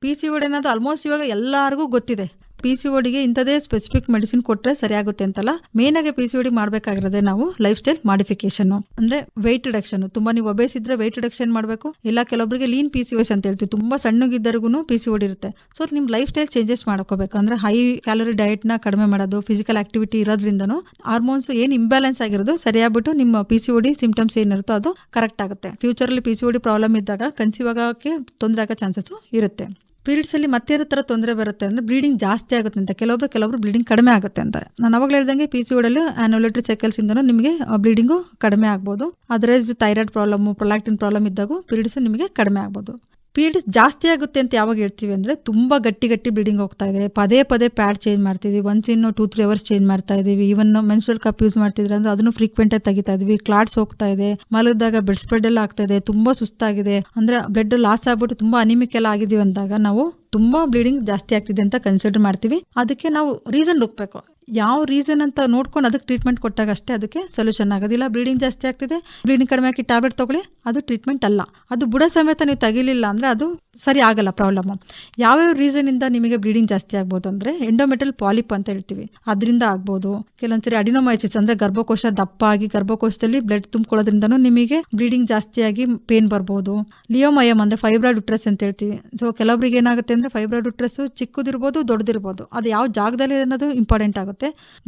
PCOD ಅನ್ನೋದು ಆಲ್ಮೋಸ್ಟ್ ಇವಾಗ ಎಲ್ಲರಿಗೂ ಗೊತ್ತಿದೆ. PCODಗೆ ಇಂಥದೇ ಸ್ಪೆಸಿಫಿಕ್ ಮೆಡಿಸಿನ್ ಕೊಟ್ಟರೆ ಸರಿಯಾಗುತ್ತೆ ಅಂತಲ್ಲ. ಮೇನಾಗಿ PCOD ಮಾಡಬೇಕಾಗಿರೋದೇ ನಾವು ಲೈಫ್ ಸ್ಟೈಲ್ ಮಾಡಿಫಿಕೇಶನ್, ಅಂದರೆ ವೆಯ್ಟ್ ರಿಡಕ್ಷನ್. ತುಂಬ ನೀವು ಒಬೇಸ್ ಇದ್ರೆ ವೆಯ್ಟ್ ರಿಡಕ್ಷನ್ ಮಾಡಬೇಕು. ಇಲ್ಲ ಕೆಲವೊಬ್ಬರಿಗೆ ಲೀನ್ PCOS ಅಂತ ಹೇಳ್ತೀವಿ, ತುಂಬ ಸಣ್ಣಗಿದ್ದರಿಗೂ PCOD ಇರುತ್ತೆ. ಸೊ ನಿಮ್ಮ ಲೈಫ್ ಸ್ಟೈಲ್ ಚೇಂಜಸ್ ಮಾಡ್ಕೋಬೇಕು. ಅಂದರೆ ಹೈ ಕ್ಯಾಲೋರಿ ಡಯಟ್ನ ಕಡಿಮೆ ಮಾಡೋದು, ಫಿಸಿಕಲ್ ಆಕ್ಟಿವಿಟಿ ಇರೋದ್ರಿಂದನೂ ಹಾರ್ಮೋನ್ಸ್ ಏನು ಇಂಬ್ಯಾಲೆನ್ಸ್ ಆಗಿರೋದು ಸರಿಯಾಗ್ಬಿಟ್ಟು ನಿಮ್ಮ PCOD ಸಿಂಪ್ಟಮ್ಸ್ ಏನಿರುತ್ತೋ ಅದು ಕರೆಕ್ಟ್ ಆಗುತ್ತೆ. ಫ್ಯೂಚರಲ್ಲಿ PCOD ಪ್ರಾಬ್ಲಮ್ ಇದ್ದಾಗ ಕನ್ಸೀವ್ ಆಗೋಕ್ಕೆ ತೊಂದರೆ ಆಗೋ ಚಾನ್ಸಸ್ಸು ಇರುತ್ತೆ. ಪೀರಿಯಡ್ಸಲ್ಲಿ ಮತ್ತೆ ಥರ ತೊಂದರೆ ಬರುತ್ತೆ ಅಂದರೆ ಬ್ಲೀಡಿಂಗ್ ಜಾಸ್ತಿ ಆಗುತ್ತೆ ಅಂತ, ಕೆಲವೊಬ್ರು ಬ್ಲೀಡಿಂಗ್ ಕಡಿಮೆ ಆಗುತ್ತೆ ಅಂತ. ನಾನು ಅವಾಗಲೇ ಹೇಳ್ದಂಗೆ PCODಲ್ಲಿ ಆನ್ಯುಲೇಟರಿ ಸೈಕಲ್ಸಿಂದನೂ ನಿಮಗೆ ಬ್ಲೀಡಿಂಗು ಕಡಿಮೆ ಆಗ್ಬೋದು. Otherwise thyroid problem, prolactin problem ಇದ್ದಾಗೂ ಪೀರಿಯಡ್ಸ್ ನಿಮಗೆ ಕಡಿಮೆ ಆಗ್ಬೋದು. ಪೀರಿಯಡ್ಸ್ ಜಾಸ್ತಿ ಆಗುತ್ತೆ ಅಂತ ಯಾವಾಗ ಹೇಳ್ತೀವಿ ಅಂದರೆ ತುಂಬ ಗಟ್ಟಿ ಬ್ಲೀಡಿಂಗ್ ಹೋಗ್ತಾ ಇದೆ, ಪದೇ ಪ್ಯಾಡ್ ಚೇಂಜ್ ಮಾಡ್ತಿದ್ದೀವಿ, ಒನ್ಸ್ ಇನ್ನು 2-3 ಅವರ್ಸ್ ಚೇಂಜ್ ಮಾಡ್ತಾ ಇದ್ದೀವಿ. ಈವನ್ ಮೆನ್ಸ್ಟ್ರುಯಲ್ ಕಪ್ ಯೂಸ್ ಮಾಡ್ತಿದ್ರೆ ಅಂದರೆ ಅದನ್ನು ಫ್ರೀಕ್ವೆಂಟಾಗಿ ತೆಗಿತಾ ಇದ್ವಿ. ಕ್ಲಾಟ್ಸ್ ಹೋಗ್ತಾ ಇದೆ, ಮಲಗಿದಾಗ ಬ್ಲಡ್ ಸ್ಪ್ರೆಡ್ ಎಲ್ಲ ಆಗ್ತಾ ಇದೆ, ತುಂಬ ಸುಸ್ತಾಗಿದೆ, ಅಂದರೆ ಬ್ಲಡ್ ಲಾಸ್ ಆಗ್ಬಿಟ್ಟು ತುಂಬ ಅನಿಮಿಕ್ ಎಲ್ಲ ಆಗಿದ್ದೀವಿ ಅಂದಾಗ ನಾವು ತುಂಬ ಬ್ಲೀಡಿಂಗ್ ಜಾಸ್ತಿ ಆಗ್ತಿದೆ ಅಂತ ಕನ್ಸಿಡರ್ ಮಾಡ್ತೀವಿ. ಅದಕ್ಕೆ ನಾವು ರೀಸನ್ ಹುಡುಕ್ಬೇಕು. ಯಾವ ರೀಸನ್ ಅಂತ ನೋಡ್ಕೊಂಡು ಅದಕ್ಕೆ ಟ್ರೀಟ್ಮೆಂಟ್ ಕೊಟ್ಟಾಗ ಅಷ್ಟೇ ಅದಕ್ಕೆ ಸೊಲ್ಯೂಷನ್ ಆಗೋದಿಲ್ಲ. ಬ್ಲೀಡಿಂಗ್ ಜಾಸ್ತಿ ಆಗ್ತಿದೆ, ಬ್ಲೀಡಿಂಗ್ ಕಡಿಮೆ ಹಾಕಿ ಟ್ಯಾಬ್ಲೆಟ್ ತೊಗೊಳ್ಳಿ, ಅದು ಟ್ರೀಟ್ಮೆಂಟ್ ಅಲ್ಲ. ಅದು ಬುಡ ಸಮೇತ ನೀವು ತೆಗಿಲಿಲ್ಲ ಅಂದರೆ ಅದು ಸರಿ ಆಗಲ್ಲ ಪ್ರಾಬ್ಲಮ್ಮು. ಯಾವ್ಯಾವ ರೀಸನಿಂದ ನಿಮಗೆ ಬ್ಲೀಡಿಂಗ್ ಜಾಸ್ತಿ ಆಗ್ಬೋದು ಅಂದರೆ ಎಂಡೋಮೆಟ್ರಿಯಲ್ ಪಾಲಿಪ್ ಅಂತ ಹೇಳ್ತೀವಿ, ಅದರಿಂದ ಆಗ್ಬೋದು. ಕೆಲವೊಂದ್ಸರಿ ಅಡಿನೋಮೈಸಿಸ್ ಅಂದರೆ ಗರ್ಭಕೋಶ ದಪ್ಪ ಆಗಿ ಗರ್ಭಕೋಶದಲ್ಲಿ ಬ್ಲಡ್ ತುಂಬಿಕೊಳ್ಳೋದ್ರಿಂದನೂ ನಿಮಗೆ ಬ್ಲೀಡಿಂಗ್ ಜಾಸ್ತಿಯಾಗಿ ಪೇನ್ ಬರ್ಬೋದು. ಲಿಯೋಮಯಮ್ ಅಂದರೆ ಫೈಬ್ರಾಯ್ಡ್ ಯುಟ್ರಸ್ ಅಂತ ಹೇಳ್ತೀವಿ. ಸೊ ಕೆಲವರಿಗೆ ಏನಾಗುತ್ತೆ ಅಂದರೆ ಫೈಬ್ರಾಯ್ಡ್ ಯುಟ್ರಸ್ ಚಿಕ್ಕದಿರ್ಬೋದು, ದೊಡ್ಡದಿರ್ಬೋದು, ಅದು ಯಾವ ಜಾಗದಲ್ಲಿ ಅನ್ನೋದು ಇಂಪಾರ್ಟೆಂಟ್ ಆಗುತ್ತೆ.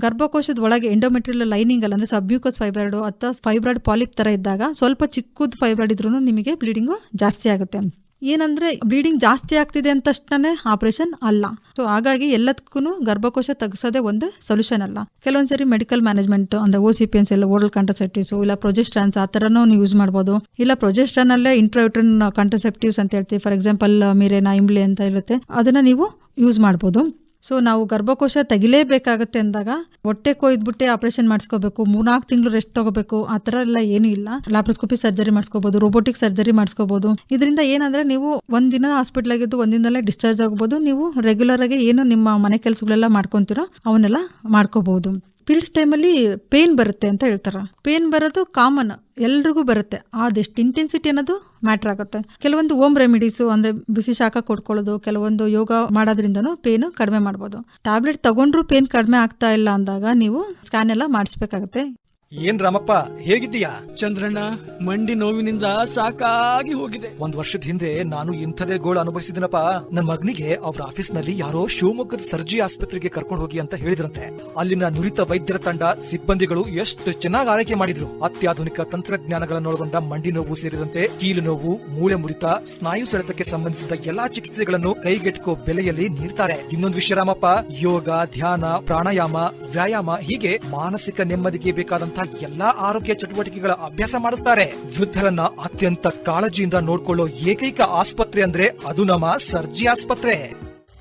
ಗರ್ಭಕೋಶದ ಒಳಗೆ ಎಂಡೋಮೆಟ್ರಿಯಲ್ ಲೈನಿಂಗ್ ಅಲ್ಲ ಅಂದರೆ ಸಬ್ಮ್ಯೂಕಸ್ ಫೈಬ್ರಾಯ್ಡ್ ಅಥವಾ ಫೈಬ್ರಾಯ್ಡ್ ಪಾಲಿಪ್ ತರ ಇದ್ದಾಗ ಸ್ವಲ್ಪ ಚಿಕ್ಕದು ಫೈಬ್ರಾಯ್ಡ್ ಇದ್ರೂ ನಿಮಗೆ ಬ್ಲೀಡಿಂಗು ಜಾಸ್ತಿ ಆಗುತ್ತೆ. ಏನಂದ್ರೆ ಬ್ಲೀಡಿಂಗ್ ಜಾಸ್ತಿ ಆಗ್ತಿದೆ ಅಂತ ತಕ್ಷಣ ಆಪರೇಷನ್ ಅಲ್ಲ. ಸೊ ಹಾಗಾಗಿ ಎಲ್ಲದಕ್ಕೂ ಗರ್ಭಕೋಶ ತೆಗೆಸೋದೇ ಒಂದು ಸೊಲ್ಯೂಷನ್ ಅಲ್ಲ. ಕೆಲವೊಂದ್ಸರಿ ಮೆಡಿಕಲ್ ಮ್ಯಾನೇಜ್ಮೆಂಟ್ ಅಂದ್ರೆ OCPNs ಎಲ್ಲ ಓರಲ್ ಕಾಂಟ್ರಸೆಪ್ಟಿವ್ಸ್ ಇಲ್ಲ ಪ್ರೊಜೆಸ್ಟ್ರಾನ್ಸ್ ಆ ಥರನೂ ನೀವು ಯೂಸ್ ಮಾಡ್ಬೋದು. ಇಲ್ಲ ಪ್ರೊಜೆಸ್ಟ್ರಾನ್ ಅಲ್ಲೇ ಇಂಟ್ರಾಯೂಟ್ರಿನ್ ಕಾಂಟ್ರಸೆಪ್ಟಿವ್ಸ್ ಅಂತ ಹೇಳ್ತೀವಿ. ಫಾರ್ ಎಕ್ಸಾಂಪಲ್ ಮಿರೇನಾ, ಇಂಬ್ಲೆ ಅಂತ ಇರುತ್ತೆ, ಅದನ್ನ ನೀವು ಯೂಸ್ ಮಾಡ್ಬೋದು. ಸೊ ನಾವು ಗರ್ಭಕೋಶ ತೆಗಿಲೇಬೇಕಾಗುತ್ತೆ ಅಂದಾಗ ಹೊಟ್ಟೆ ಕೊಯ್ದ್ಬಿಟ್ಟೆ ಆಪರೇಷನ್ ಮಾಡಿಸ್ಕೋಬೇಕು, 3-4 ತಿಂಗಳು ರೆಸ್ಟ್ ತಗೋಬೇಕು, ಆ ಥರ ಎಲ್ಲ ಏನೂ ಇಲ್ಲ. ಲ್ಯಾಪ್ರೋಸ್ಕೋಪಿ ಸರ್ಜರಿ ಮಾಡಿಸ್ಕೋಬಹುದು, ರೋಬೋಟಿಕ್ ಸರ್ಜರಿ ಮಾಡಿಸ್ಕೋಬಹುದು. ಇದರಿಂದ ಏನಂದ್ರೆ ನೀವು ಒಂದಿನ ಹಾಸ್ಪಿಟಲ್ ಆಗಿದ್ದು ಒಂದಿನದಲ್ಲೇ ಡಿಸ್ಚಾರ್ಜ್ ಆಗ್ಬೋದು. ನೀವು ರೆಗ್ಯುಲರ್ ಆಗಿ ಏನು ನಿಮ್ಮ ಮನೆ ಕೆಲಸಗಳೆಲ್ಲ ಮಾಡ್ಕೊಂತೀರೋ ಅವನ್ನೆಲ್ಲ ಮಾಡ್ಕೋಬಹುದು. ಪೀರಿಯಡ್ಸ್ ಟೈಮಲ್ಲಿ ಪೇನ್ ಬರುತ್ತೆ ಅಂತ ಹೇಳ್ತಾರೆ. ಪೇನ್ ಬರೋದು ಕಾಮನ್, ಎಲ್ರಿಗೂ ಬರುತ್ತೆ. ಅದೆಷ್ಟು ಇಂಟೆನ್ಸಿಟಿ ಅನ್ನೋದು ಮ್ಯಾಟ್ರ್ ಆಗುತ್ತೆ. ಕೆಲವೊಂದು ಹೋಮ್ ರೆಮಿಡೀಸು ಅಂದರೆ ಬಿಸಿ ಶಾಖ ಕೊಡ್ಕೊಳ್ಳೋದು, ಕೆಲವೊಂದು ಯೋಗ ಮಾಡೋದ್ರಿಂದನೂ ಪೇನು ಕಡಿಮೆ ಮಾಡ್ಬೋದು. ಟ್ಯಾಬ್ಲೆಟ್ ತಗೊಂಡ್ರೂ ಪೇನ್ ಕಡಿಮೆ ಆಗ್ತಾ ಇಲ್ಲ ಅಂದಾಗ ನೀವು ಸ್ಕ್ಯಾನ್ ಎಲ್ಲ ಮಾಡಿಸ್ಬೇಕಾಗುತ್ತೆ. ಏನ್ ರಾಮಪ್ಪ, ಹೇಗಿದ್ದೀಯಾ? ಚಂದ್ರಣ್ಣ, ಮಂಡಿ ನೋವಿನಿಂದ ಸಾಕಾಗಿ ಹೋಗಿದೆ. 1 ವರ್ಷದ ಹಿಂದೆ ನಾನು ಇಂಥದೇ ಗೋಳು ಅನುಭವಿಸಿದನಪ್ಪ. ನನ್ನ ಮಗನಿಗೆ ಅವ್ರ ಆಫೀಸ್ ನಲ್ಲಿ ಯಾರೋ ಶಿವಮೊಗ್ಗದ ಸರ್ಜಿ ಆಸ್ಪತ್ರೆಗೆ ಕರ್ಕೊಂಡು ಹೋಗಿ ಅಂತ ಹೇಳಿದ್ರಂತೆ. ಅಲ್ಲಿನ ನುರಿತ ವೈದ್ಯರ ತಂಡ, ಸಿಬ್ಬಂದಿಗಳು ಎಷ್ಟು ಚೆನ್ನಾಗಿ ಆರೈಕೆ ಮಾಡಿದ್ರು. ಅತ್ಯಾಧುನಿಕ ತಂತ್ರಜ್ಞಾನಗಳನ್ನೊಳಗೊಂಡ ಮಂಡಿ ನೋವು ಸೇರಿದಂತೆ ಕೀಲು ನೋವು, ಮೂಳೆ ಮುರಿತ, ಸ್ನಾಯು ಸೆಳೆತಕ್ಕೆ ಸಂಬಂಧಿಸಿದ ಎಲ್ಲಾ ಚಿಕಿತ್ಸೆಗಳನ್ನು ಕೈಗೆಟುಕೋ ಬೆಲೆಯಲ್ಲಿ ನೀಡ್ತಾರೆ. ಇನ್ನೊಂದು ವಿಷಯ ರಾಮಪ್ಪ, ಯೋಗ, ಧ್ಯಾನ, ಪ್ರಾಣಾಯಾಮ, ವ್ಯಾಯಾಮ ಹೀಗೆ ಮಾನಸಿಕ ನೆಮ್ಮದಿಗೆ ಬೇಕಾದಂತ ಎಲ್ಲಾ ಆರೋಗ್ಯ ಚಟುವಟಿಕೆಗಳ ಅಭ್ಯಾಸ ಮಾಡಿಸ್ತಾರೆ. ವೃದ್ಧರನ್ನ ಅತ್ಯಂತ ಕಾಳಜಿಯಿಂದ ನೋಡ್ಕೊಳ್ಳೋ ಏಕೈಕ ಆಸ್ಪತ್ರೆ ಅಂದ್ರೆ ಅದು ನಮ್ಮ ಸರ್ಜಿ ಆಸ್ಪತ್ರೆ.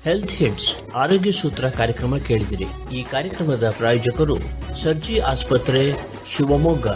ಹೆಲ್ತ್ ಹಿಟ್ಸ್ ಆರೋಗ್ಯ ಸೂತ್ರ ಕಾರ್ಯಕ್ರಮ ಕೇಳಿದಿರಿ. ಈ ಕಾರ್ಯಕ್ರಮದ ಪ್ರಾಯೋಜಕರು ಸರ್ಜಿ ಆಸ್ಪತ್ರೆ, ಶಿವಮೊಗ್ಗ.